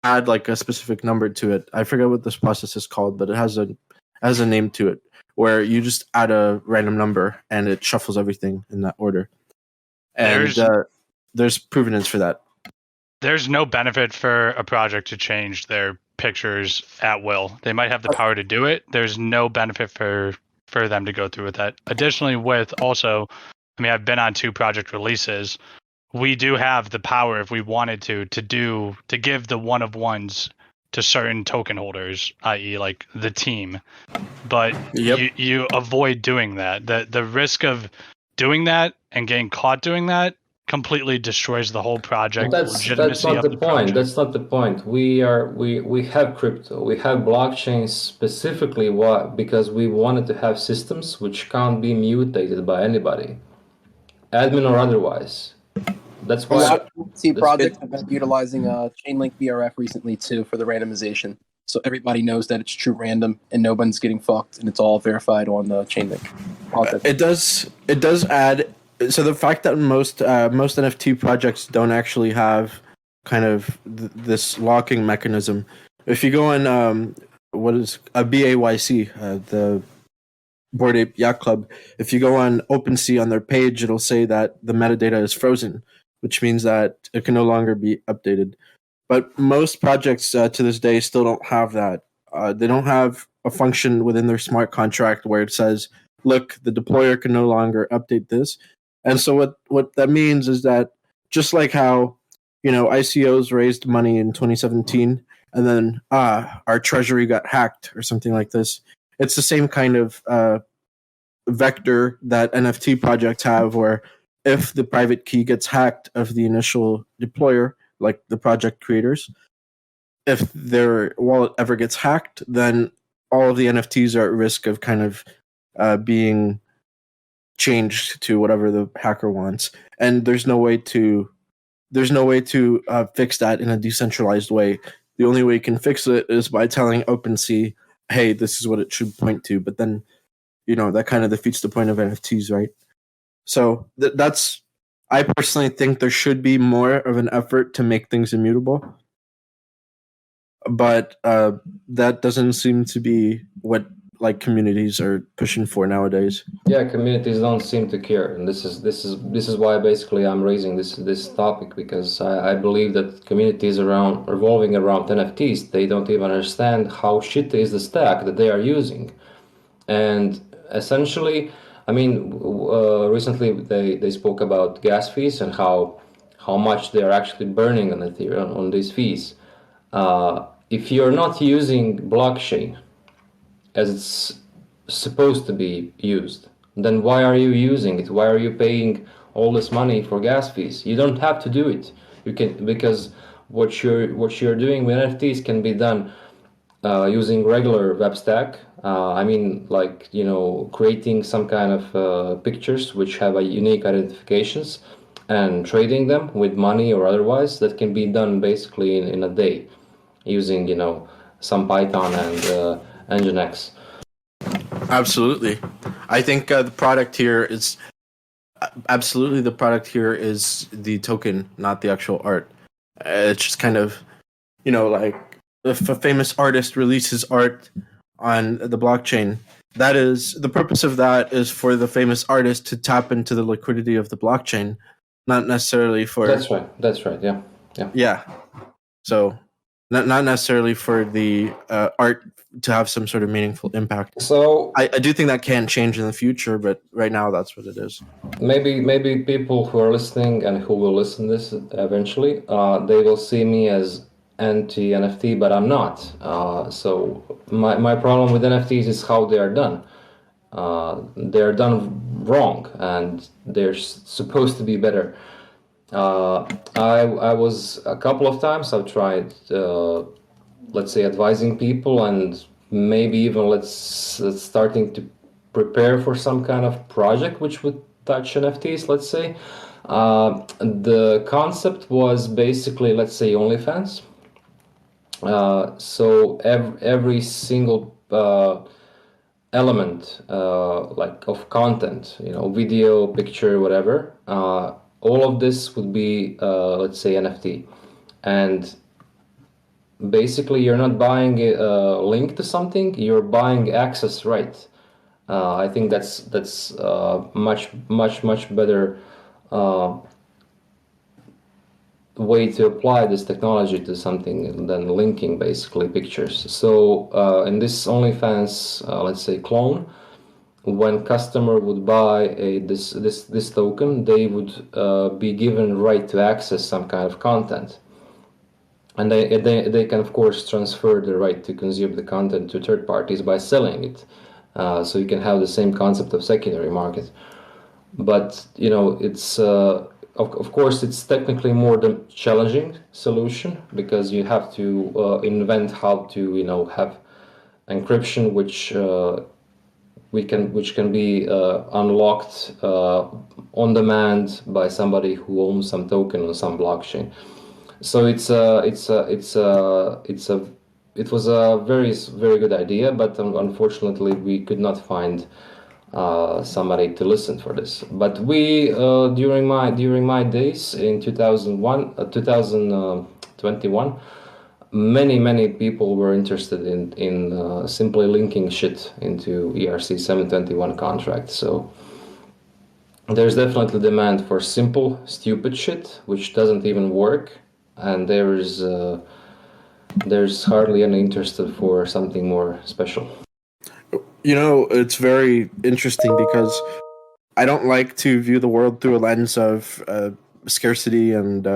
add like a specific number to it. I forget what this process is called, but it has a name to it, where you just add a random number and it shuffles everything in that order. And there's provenance for that. There's no benefit for a project to change their pictures at will. They might have the power to do it. There's no benefit for them to go through with that. Additionally, I've been on 2 project releases. We do have the power, if we wanted to give the one of ones to certain token holders, i.e. like the team. But you avoid doing that. The risk of doing that and getting caught doing that completely destroys the whole project. That's not the point. That's not the point. We have crypto. We have blockchains specifically because we wanted to have systems which can't be mutated by anybody. admin or otherwise. That's A lot why. of NFT That's projects it. have been utilizing Chainlink BRF recently too for the randomization. So everybody knows that it's true random and no one's getting fucked, and it's all verified on the Chainlink. It does add. So the fact that most NFT projects don't actually have kind of this locking mechanism. If you go on what is a BAYC, the Bored Ape Yacht Club, if you go on OpenSea on their page, it'll say that the metadata is frozen, which means that it can no longer be updated. But most projects to this day still don't have that. They don't have a function within their smart contract where it says, look, the deployer can no longer update this. And so what that means is that just like how, ICOs raised money in 2017 and then our treasury got hacked or something like this, it's the same kind of vector that NFT projects have, where if the private key gets hacked of the initial deployer, like the project creators, if their wallet ever gets hacked, then all of the NFTs are at risk of kind of being changed to whatever the hacker wants, and there's no way to fix that in a decentralized way. The only way you can fix it is by telling OpenSea, "Hey, this is what it should point to." But then, that kind of defeats the point of NFTs, right? So that's. I personally think there should be more of an effort to make things immutable, but that doesn't seem to be what communities are pushing for nowadays. Yeah, communities don't seem to care, and this is why basically I'm raising this topic, because I believe that communities revolving around NFTs, they don't even understand how shitty is the stack that they are using, and essentially, I mean, recently they spoke about gas fees and how much they are actually burning on Ethereum on these fees. If you're not using blockchain as it's supposed to be used, then why are you using it? Why are you paying all this money for gas fees? You don't have to do it. You can, because what you're doing with NFTs can be done using regular web stack. I mean, creating some kind of pictures which have a unique identifications and trading them with money or otherwise. That can be done basically in a day using some Python and Nginx. Absolutely. I think the product here is the token, not the actual art. It's just kind of, like if a famous artist releases art on the blockchain, that is the purpose of that is for the famous artist to tap into the liquidity of the blockchain, not necessarily for. That's right. Yeah. So not necessarily for the art to have some sort of meaningful impact. So I do think that can change in the future, but right now that's what it is. maybe people who are listening and who will listen this eventually, they will see me as anti NFT, but I'm not. So my problem with NFTs is how they are done. They are done wrong, and they're supposed to be better. I was a couple of times I've tried, let's say, advising people, and maybe even let's starting to prepare for some kind of project which would touch NFTs. Let's say the concept was basically, let's say, OnlyFans. So every single element of content, video, picture, whatever, all of this would be let's say NFT, and basically you're not buying a link to something, you're buying access right. I think that's much better way to apply this technology to something than linking basically pictures. So in this OnlyFans, let's say, clone, when customer would buy this token, they would be given right to access some kind of content, and they can of course transfer the right to consume the content to third parties by selling it. So you can have the same concept of secondary market, but it's of course it's technically more the challenging solution, because you have to invent how to have encryption which which can be unlocked on demand by somebody who owns some token on some blockchain. So it was a very good idea, but unfortunately we could not find somebody to listen for this. But we during my days in 2021, many people were interested in simply linking shit into ERC 721 contract. So there's definitely demand for simple, stupid shit which doesn't even work, and there's hardly any interest for something more special. It's very interesting because I don't like to view the world through a lens of scarcity and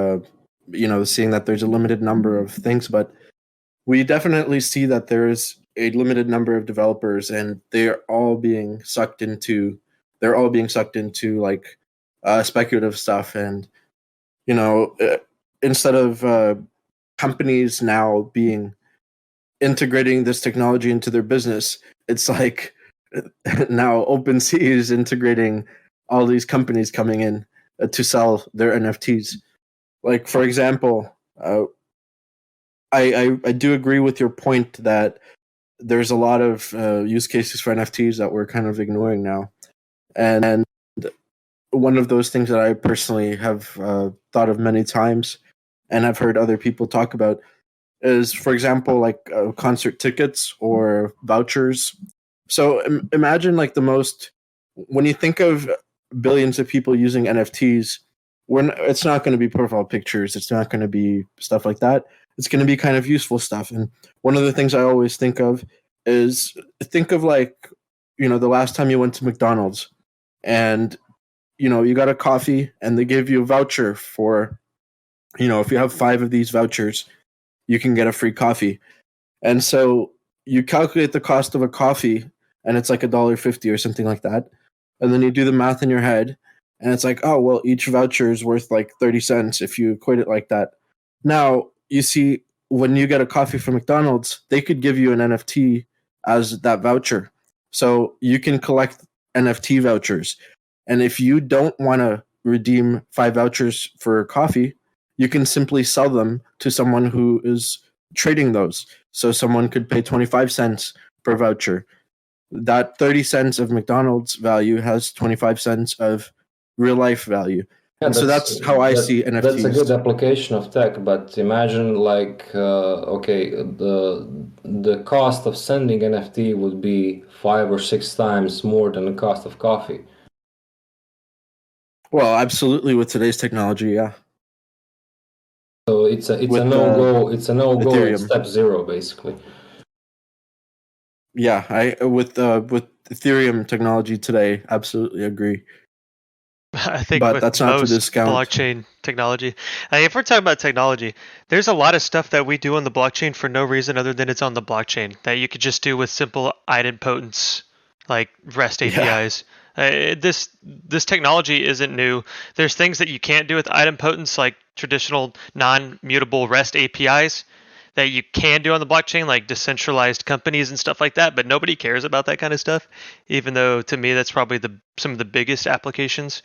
seeing that there's a limited number of things, but we definitely see that there is a limited number of developers, and they're all being sucked into like speculative stuff. And instead of companies now being integrating this technology into their business, it's like now OpenSea is integrating all these companies coming in to sell their NFTs. Like, for example, I do agree with your point that there's a lot of use cases for NFTs that we're kind of ignoring now. And one of those things that I personally have thought of many times and I've heard other people talk about is, for example, like concert tickets or vouchers. So imagine like when you think of billions of people using NFTs, it's not going to be profile pictures. It's not going to be stuff like that. It's going to be kind of useful stuff. And one of the things I always think of like, the last time you went to McDonald's and, you got a coffee and they give you a voucher for, if you have 5 of these vouchers, you can get a free coffee. And so you calculate the cost of a coffee and it's like $1.50 or something like that. And then you do the math in your head and it's like, oh, well, each voucher is worth like 30 cents if you equate it like that. Now, you see, when you get a coffee from McDonald's, they could give you an NFT as that voucher. So you can collect NFT vouchers. And if you don't want to redeem 5 vouchers for coffee, you can simply sell them to someone who is trading those. So someone could pay 25 cents per voucher. That 30 cents of McDonald's value has 25 cents of real life value. Yeah, so that's how I see NFTs. That's a good application of tech, but imagine like, the cost of sending NFT would be 5 or 6 times more than the cost of coffee. Well, absolutely, with today's technology, yeah. So it's a no-go. It's a no-go at step 0, basically. Yeah, with Ethereum technology today, absolutely agree. I think but with that's not most to discount blockchain technology. If we're talking about technology, there's a lot of stuff that we do on the blockchain for no reason other than it's on the blockchain that you could just do with simple idempotence like REST APIs. This technology isn't new. There's things that you can't do with idempotence, like traditional non-mutable REST APIs that you can do on the blockchain, like decentralized companies and stuff like that, but nobody cares about that kind of stuff, even though to me that's probably some of the biggest applications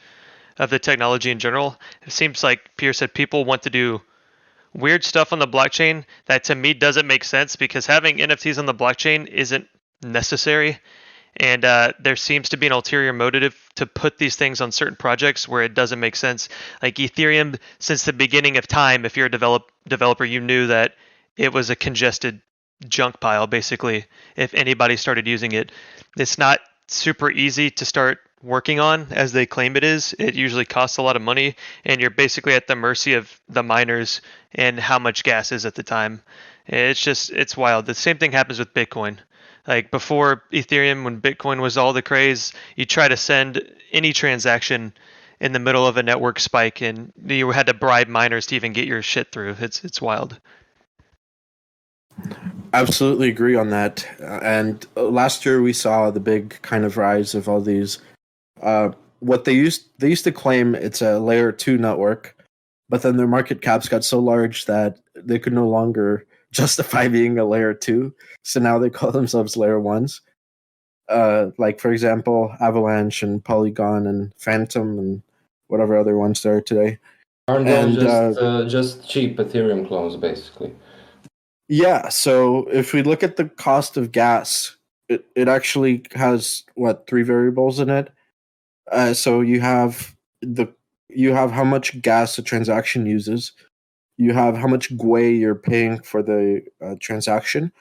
of the technology in general. It seems like Pierre said people want to do weird stuff on the blockchain that to me doesn't make sense, because having NFTs on the blockchain isn't necessary. And there seems to be an ulterior motive to put these things on certain projects where it doesn't make sense. Like Ethereum, since the beginning of time, if you're a developer, you knew that it was a congested junk pile, basically, if anybody started using it. It's not super easy to start working on as they claim it is. It usually costs a lot of money, and you're basically at the mercy of the miners and how much gas is at the time. It's wild. The same thing happens with Bitcoin. Like before Ethereum, when Bitcoin was all the craze, you try to send any transaction in the middle of a network spike, and you had to bribe miners to even get your shit through. It's wild. Absolutely agree on that. And last year we saw the big kind of rise of all these. What they used to claim it's a layer 2 network, but then their market caps got so large that they could no longer justify being a layer 2. So now they call themselves layer 1s. like for example, Avalanche and Polygon and Phantom and whatever other ones there are today. Aren't And, those just cheap Ethereum clones, basically? Yeah, so if we look at the cost of gas, it actually has what, three variables in it. So you have how much gas a transaction uses, you have how much GUI you're paying for the transaction,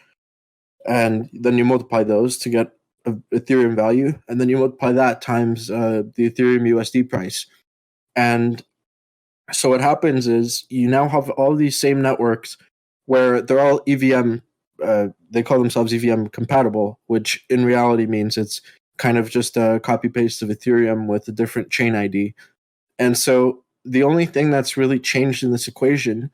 and then you multiply those to get a Ethereum value, and then you multiply that times the Ethereum USD price. And so what happens is you now have all these same networks where they're all EVM. They call themselves EVM compatible, which in reality means it's kind of just a copy paste of Ethereum with a different chain ID. And so the only thing that's really changed in this equation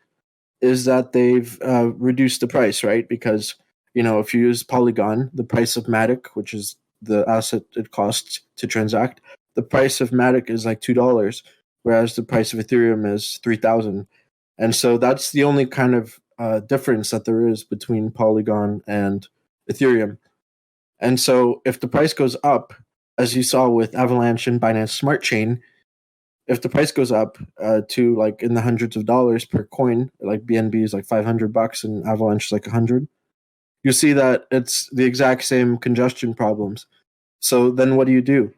is that they've reduced the price, right? Because if you use Polygon, the price of Matic, which is the asset it costs to transact, the price of Matic is like $2, whereas the price of Ethereum is 3,000. And so that's the only kind of difference that there is between Polygon and Ethereum. And so if the price goes up, as you saw with Avalanche and Binance Smart Chain, if the price goes up to like in the hundreds of dollars per coin, like BNB is like $500 and Avalanche is like 100, you see that it's the exact same congestion problems. So then what do?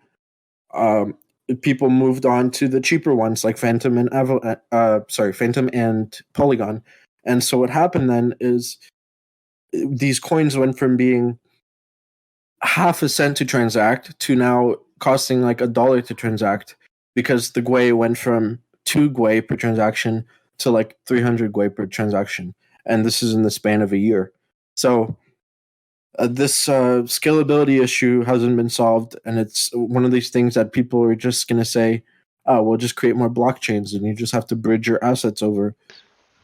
People moved on to the cheaper ones like Phantom and Polygon. And so what happened then is these coins went from being half a cent to transact to now costing like $1 to transact, because the GUI went from 2 GUI per transaction to like 300 GUI per transaction. And this is in the span of a year. So this scalability issue hasn't been solved. And it's one of these things that people are just going to say, oh, we'll just create more blockchains and you just have to bridge your assets over.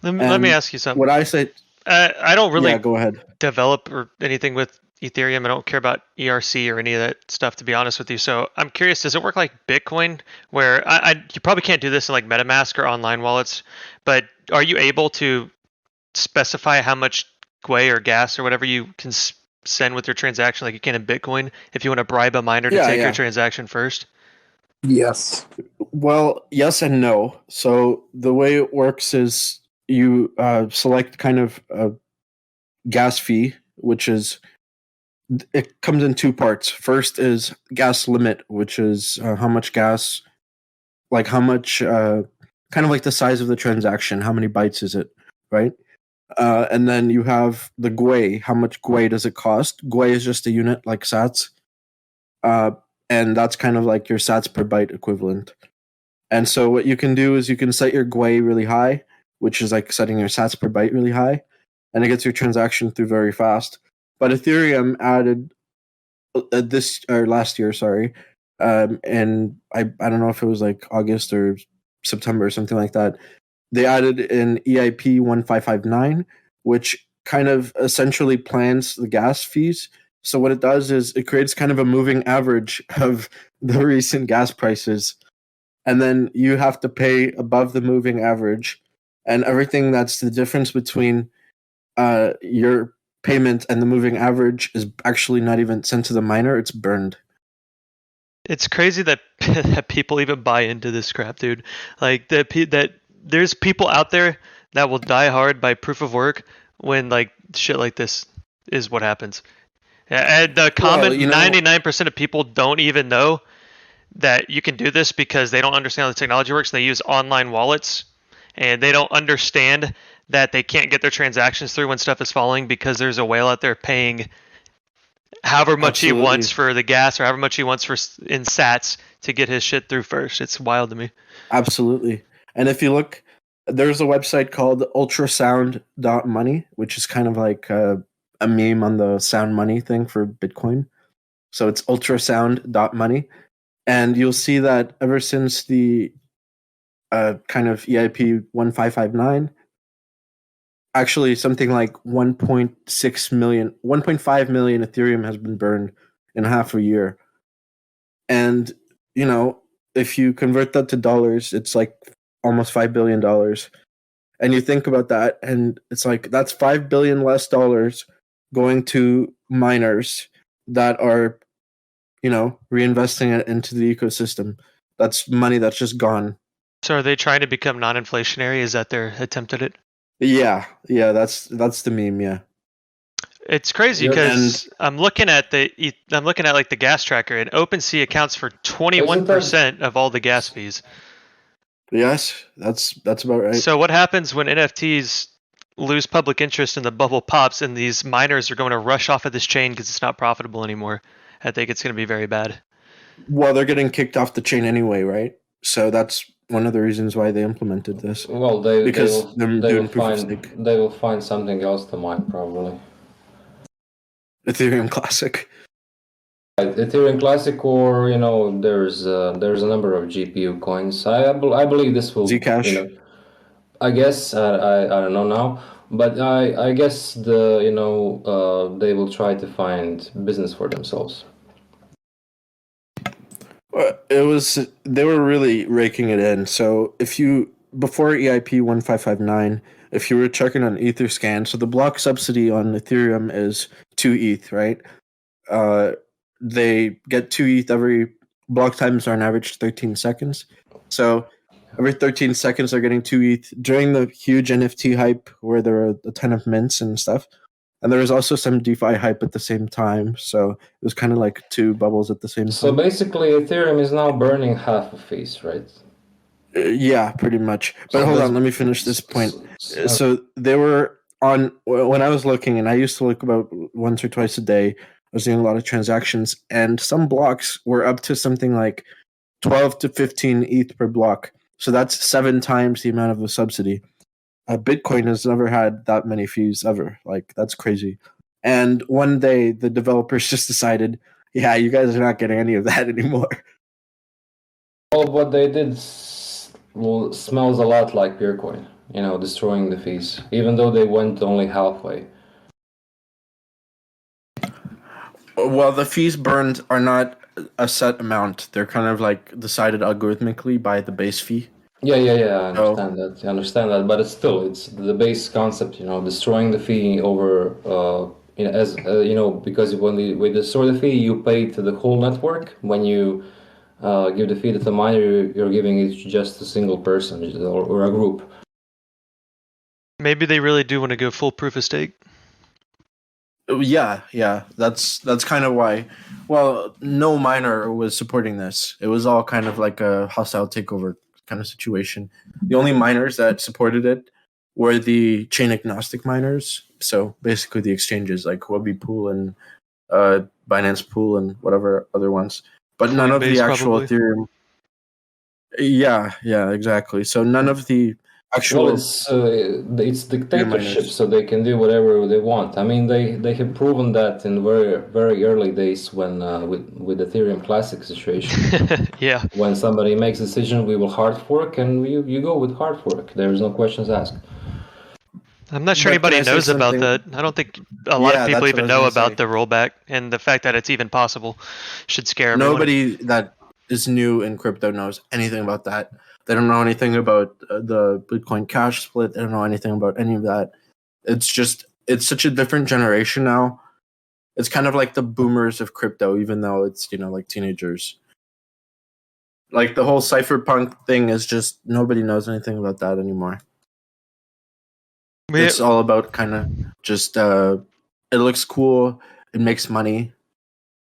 Let me ask you something. What I say, I don't really go ahead. develop or anything with Ethereum. I don't care about ERC or any of that stuff, to be honest with you. So I'm curious, does it work like Bitcoin, where you probably can't do this in like MetaMask or online wallets, but are you able to specify how much GUI or gas or whatever you can send with your transaction, like you can in Bitcoin, if you want to bribe a miner to take your transaction first? Yes. Well, yes and no. So the way it works is you select kind of a gas fee, which is, it comes in two parts. First is gas limit, which is how much gas, like how much, kind of like the size of the transaction, how many bytes is it, right? And then you have the GUI, how much GUI does it cost? GUI is just a unit like sats. And that's kind of like your sats per byte equivalent. And so what you can do is you can set your GUI really high, which is like setting your sats per byte really high, and it gets your transaction through very fast. But Ethereum added last year, sorry, and I don't know if it was like August or September or something like that. They added an EIP 1559, which kind of essentially plans the gas fees. So what it does is it creates kind of a moving average of the recent gas prices, and then you have to pay above the moving average, and everything that's the difference between your payment and the moving average is actually not even sent to the miner, it's burned. It's crazy that that people even buy into this crap, dude. Like that there's people out there that will die hard by proof of work when like shit like this is what happens. And the common 99% of people don't even know that you can do this because they don't understand how the technology works. And they use online wallets, and they don't understand that they can't get their transactions through when stuff is falling because there's a whale out there paying however much he wants for the gas or however much he wants for in sats to get his shit through first. It's wild to me. Absolutely. And if you look, there's a website called ultrasound.money, which is kind of like a meme on the sound money thing for Bitcoin. So it's ultrasound.money. And you'll see that ever since the kind of EIP 1559, actually something like 1.5 million Ethereum has been burned in half a year. And, if you convert that to dollars, it's like almost $5 billion. And you think about that, and it's like, that's $5 billion less dollars going to miners that are reinvesting it into the ecosystem. That's money that's just gone. So are they trying to become non-inflationary? Is that their attempt at it? Yeah, that's the meme. Yeah. It's crazy because I'm looking at like the gas tracker, and OpenSea accounts for 21% of all the gas fees. Yes, that's about right. So what happens when NFTs lose public interest and the bubble pops, and these miners are going to rush off of this chain because it's not profitable anymore? I think it's going to be very bad. Well, they're getting kicked off the chain anyway, right? So that's one of the reasons why they implemented this. Well, they will find something else to mine probably. Ethereum Classic. Ethereum Classic, or there's a number of GPU coins. I believe this will Zcash. I guess I don't know now, but I guess they will try to find business for themselves. They were really raking it in. So before EIP 1559, if you were checking on Etherscan, so the block subsidy on Ethereum is 2 ETH, right? They get 2 ETH every block times are on average 13 seconds. So every 13 seconds they're getting 2 ETH during the huge NFT hype where there were a ton of mints and stuff. And there was also some DeFi hype at the same time. So it was kind of like two bubbles at the same time. So basically Ethereum is now burning half of fees, right? Yeah, pretty much. But hold on, let me finish this point. So they were on, when I was looking, and I used to look about once or twice a day, I was doing a lot of transactions, and some blocks were up to something like 12 to 15 ETH per block. So that's 7 times the amount of the subsidy. Bitcoin has never had that many fees ever. Like, that's crazy. And one day, the developers just decided, yeah, you guys are not getting any of that anymore. Well, what they did smells a lot like Peercoin, destroying the fees, even though they went only halfway. Well, the fees burned are not a set amount. They're kind of like decided algorithmically by the base fee. Yeah, I understand that. But it's the base concept, destroying the fee over, because when we destroy the fee, you pay to the whole network. When you give the fee to the miner, you're giving it just a single person or a group. Maybe they really do want to go full proof of stake. Yeah, that's kind of why. Well, no miner was supporting this. It was all kind of like a hostile takeover kind of situation. The only miners that supported it were the chain agnostic miners. So basically the exchanges like Huobi Pool and Binance Pool and whatever other ones. But none of the actual probably. Ethereum. Yeah, exactly. So none of the actual. Well, it's dictatorship, so they can do whatever they want. I mean, they have proven that in very very early days when with Ethereum Classic situation. Yeah. When somebody makes a decision, we will hard fork, and you go with hard fork. There is no questions asked. I'm not sure anybody knows about that. I don't think a lot of people even know about the rollback, and the fact that it's even possible should scare everyone. Nobody that is new in crypto knows anything about that. They don't know anything about the Bitcoin Cash split. They don't know anything about any of that. It's such a different generation now. It's kind of like the boomers of crypto, even though it's, like teenagers. Like the whole cypherpunk thing is just, nobody knows anything about that anymore. It's all about kind of just, it looks cool. It makes money.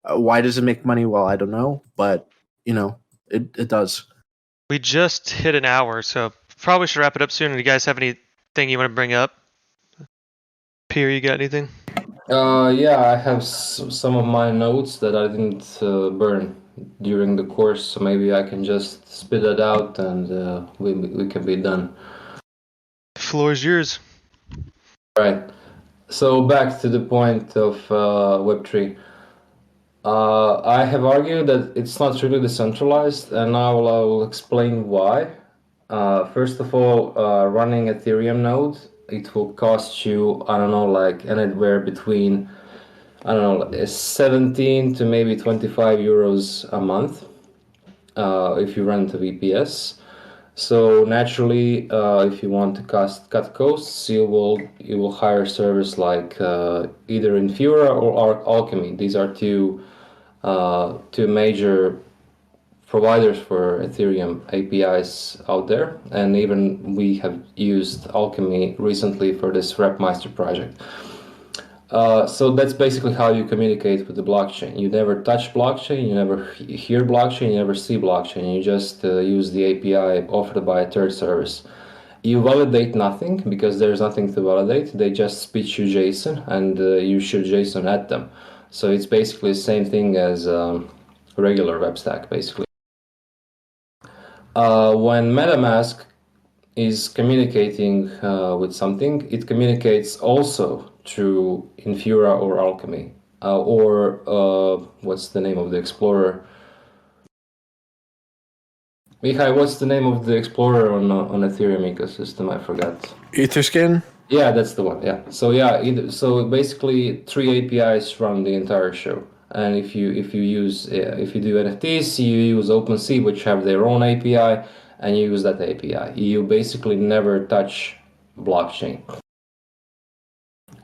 Why does it make money? Well, I don't know, but, it does. We just hit an hour, so probably should wrap it up soon. Do you guys have anything you want to bring up? Pierre, you got anything? Yeah, I have some of my notes that I didn't burn during the course, so maybe I can just spit it out and we can be done. The floor is yours. Right. So back to the point of Web3. I have argued that it's not really decentralized, and now I will explain why. First of all, running Ethereum node, it will cost you, I don't know, like anywhere between, 17 to maybe 25 euros a month if you run the VPS. So naturally, if you want to cut costs, you will hire a service like either Infura or Alchemy. These are two two major providers for Ethereum APIs out there, and even we have used Alchemy recently for this Repmeister project. So that's basically how you communicate with the blockchain. You never touch blockchain, you never hear blockchain, you never see blockchain. You just use the API offered by a third service. You validate nothing because there's nothing to validate. They just spit you JSON and you shoot JSON at them. So it's basically the same thing as regular web stack, basically. When MetaMask is communicating with something, it communicates also through Infura or Alchemy, or what's the name of the explorer? Mihai, what's the name of the explorer on Ethereum ecosystem? I forgot. Etherscan? Yeah, that's the one. Yeah. So yeah, so basically 3 APIs run the entire show. And if you do NFTs, you use OpenSea, which have their own API, and you use that API. You basically never touch blockchain.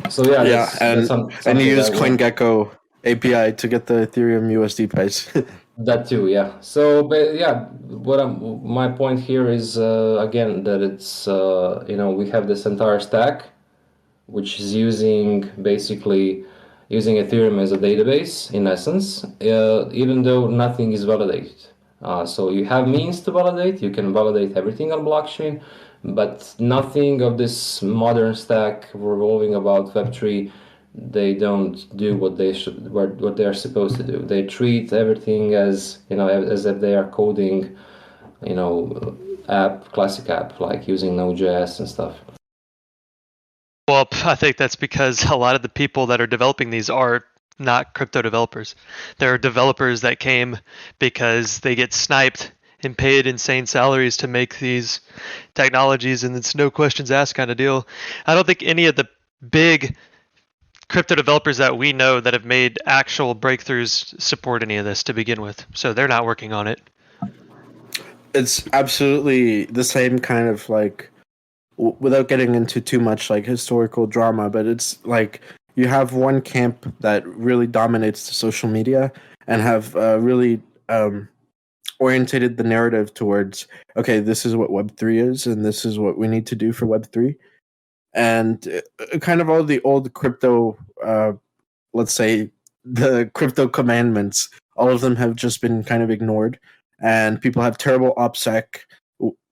So yeah, and you use CoinGecko API to get the Ethereum USD price. That too, yeah. So, but yeah, my point here is again that it's we have this entire stack, which is basically using Ethereum as a database in essence, even though nothing is validated. So you have means to validate. You can validate everything on blockchain, but nothing of this modern stack revolving about Web3. They don't do what they are supposed to do. They treat everything as as if they are coding, classic app like using Node.js and stuff. Well, I think that's because a lot of the people that are developing these are not crypto developers. There are developers that came because they get sniped and paid insane salaries to make these technologies, and it's no questions asked kind of deal. I don't think any of the big crypto developers that we know that have made actual breakthroughs support any of this to begin with. So they're not working on it. It's absolutely the same kind of like, without getting into too much like historical drama, but it's like you have one camp that really dominates the social media and have really orientated the narrative towards, okay, this is what Web3 is and this is what we need to do for Web3. And kind of all the old crypto, let's say the crypto commandments, all of them have just been kind of ignored. And people have terrible OPSEC,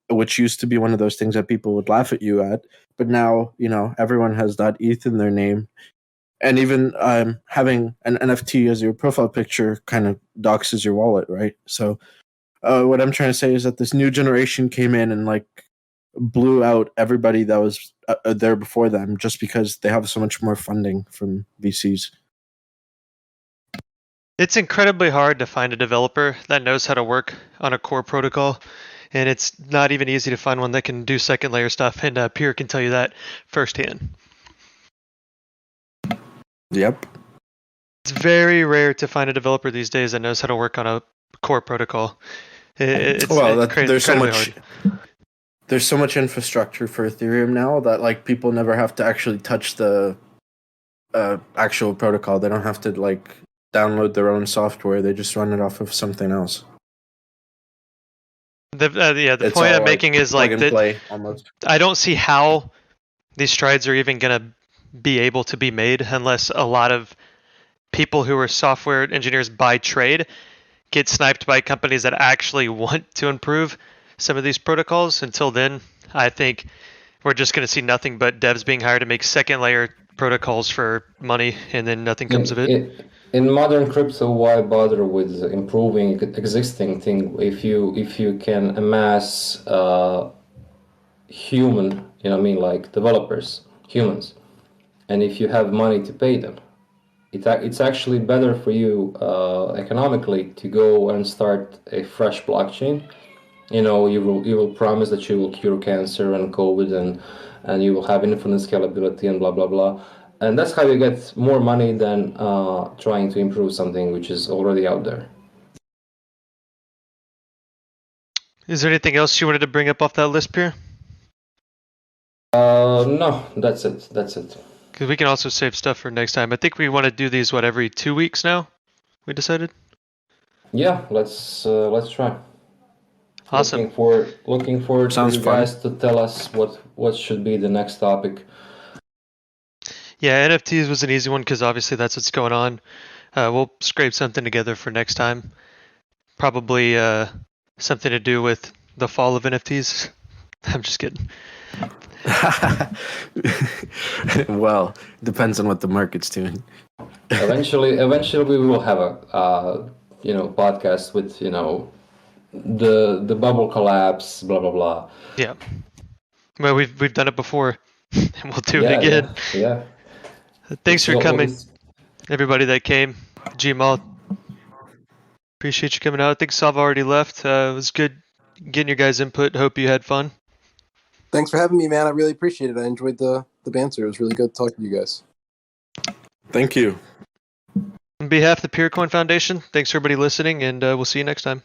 which used to be one of those things that people would laugh at you at. But now, everyone has .eth in their name. And even having an NFT as your profile picture kind of doxes your wallet, right? So what I'm trying to say is that this new generation came in and like blew out everybody that was there before them just because they have so much more funding from VCs. It's incredibly hard to find a developer that knows how to work on a core protocol, and it's not even easy to find one that can do second layer stuff, and Peer can tell you that firsthand. Yep. It's very rare to find a developer these days that knows how to work on a core protocol. There's so much infrastructure for Ethereum now that like people never have to actually touch the actual protocol. They don't have to like download their own software. They just run it off of something else. The point I'm making is like that I don't see how these strides are even going to be able to be made unless a lot of people who are software engineers by trade get sniped by companies that actually want to improve some of these protocols. Until then, I think we're just going to see nothing but devs being hired to make second layer protocols for money, and then nothing comes of it. In modern crypto, why bother with improving existing thing if you can amass human, like developers, humans, and if you have money to pay them, it's actually better for you economically to go and start a fresh blockchain. You will promise that you will cure cancer and COVID and you will have infinite scalability and blah blah blah. And that's how you get more money than trying to improve something which is already out there. Is there anything else you wanted to bring up off that list, Pierre? No, that's it. Because we can also save stuff for next time. I think we want to do these, every 2 weeks now? We decided? Yeah, let's try. Awesome. Looking forward Sounds for you fun. guys to tell us what should be the next topic. Yeah, NFTs was an easy one because obviously that's what's going on. We'll scrape something together for next time. Probably something to do with the fall of NFTs. I'm just kidding. Well, depends on what the market's doing. Eventually we will have a podcast with the bubble collapse, blah blah blah. Yeah. Well, we've done it before, and we'll do it Yeah, again. yeah. Thanks for It's- coming, everybody that came. Gmal, appreciate you coming out. I think Salva already left. It was good getting your guys' input. Hope you had fun. Thanks for having me, man. I really appreciate it. I enjoyed the banter. It was really good talking to you guys. Thank you. On behalf of the Peercoin Foundation, thanks for everybody listening, and we'll see you next time.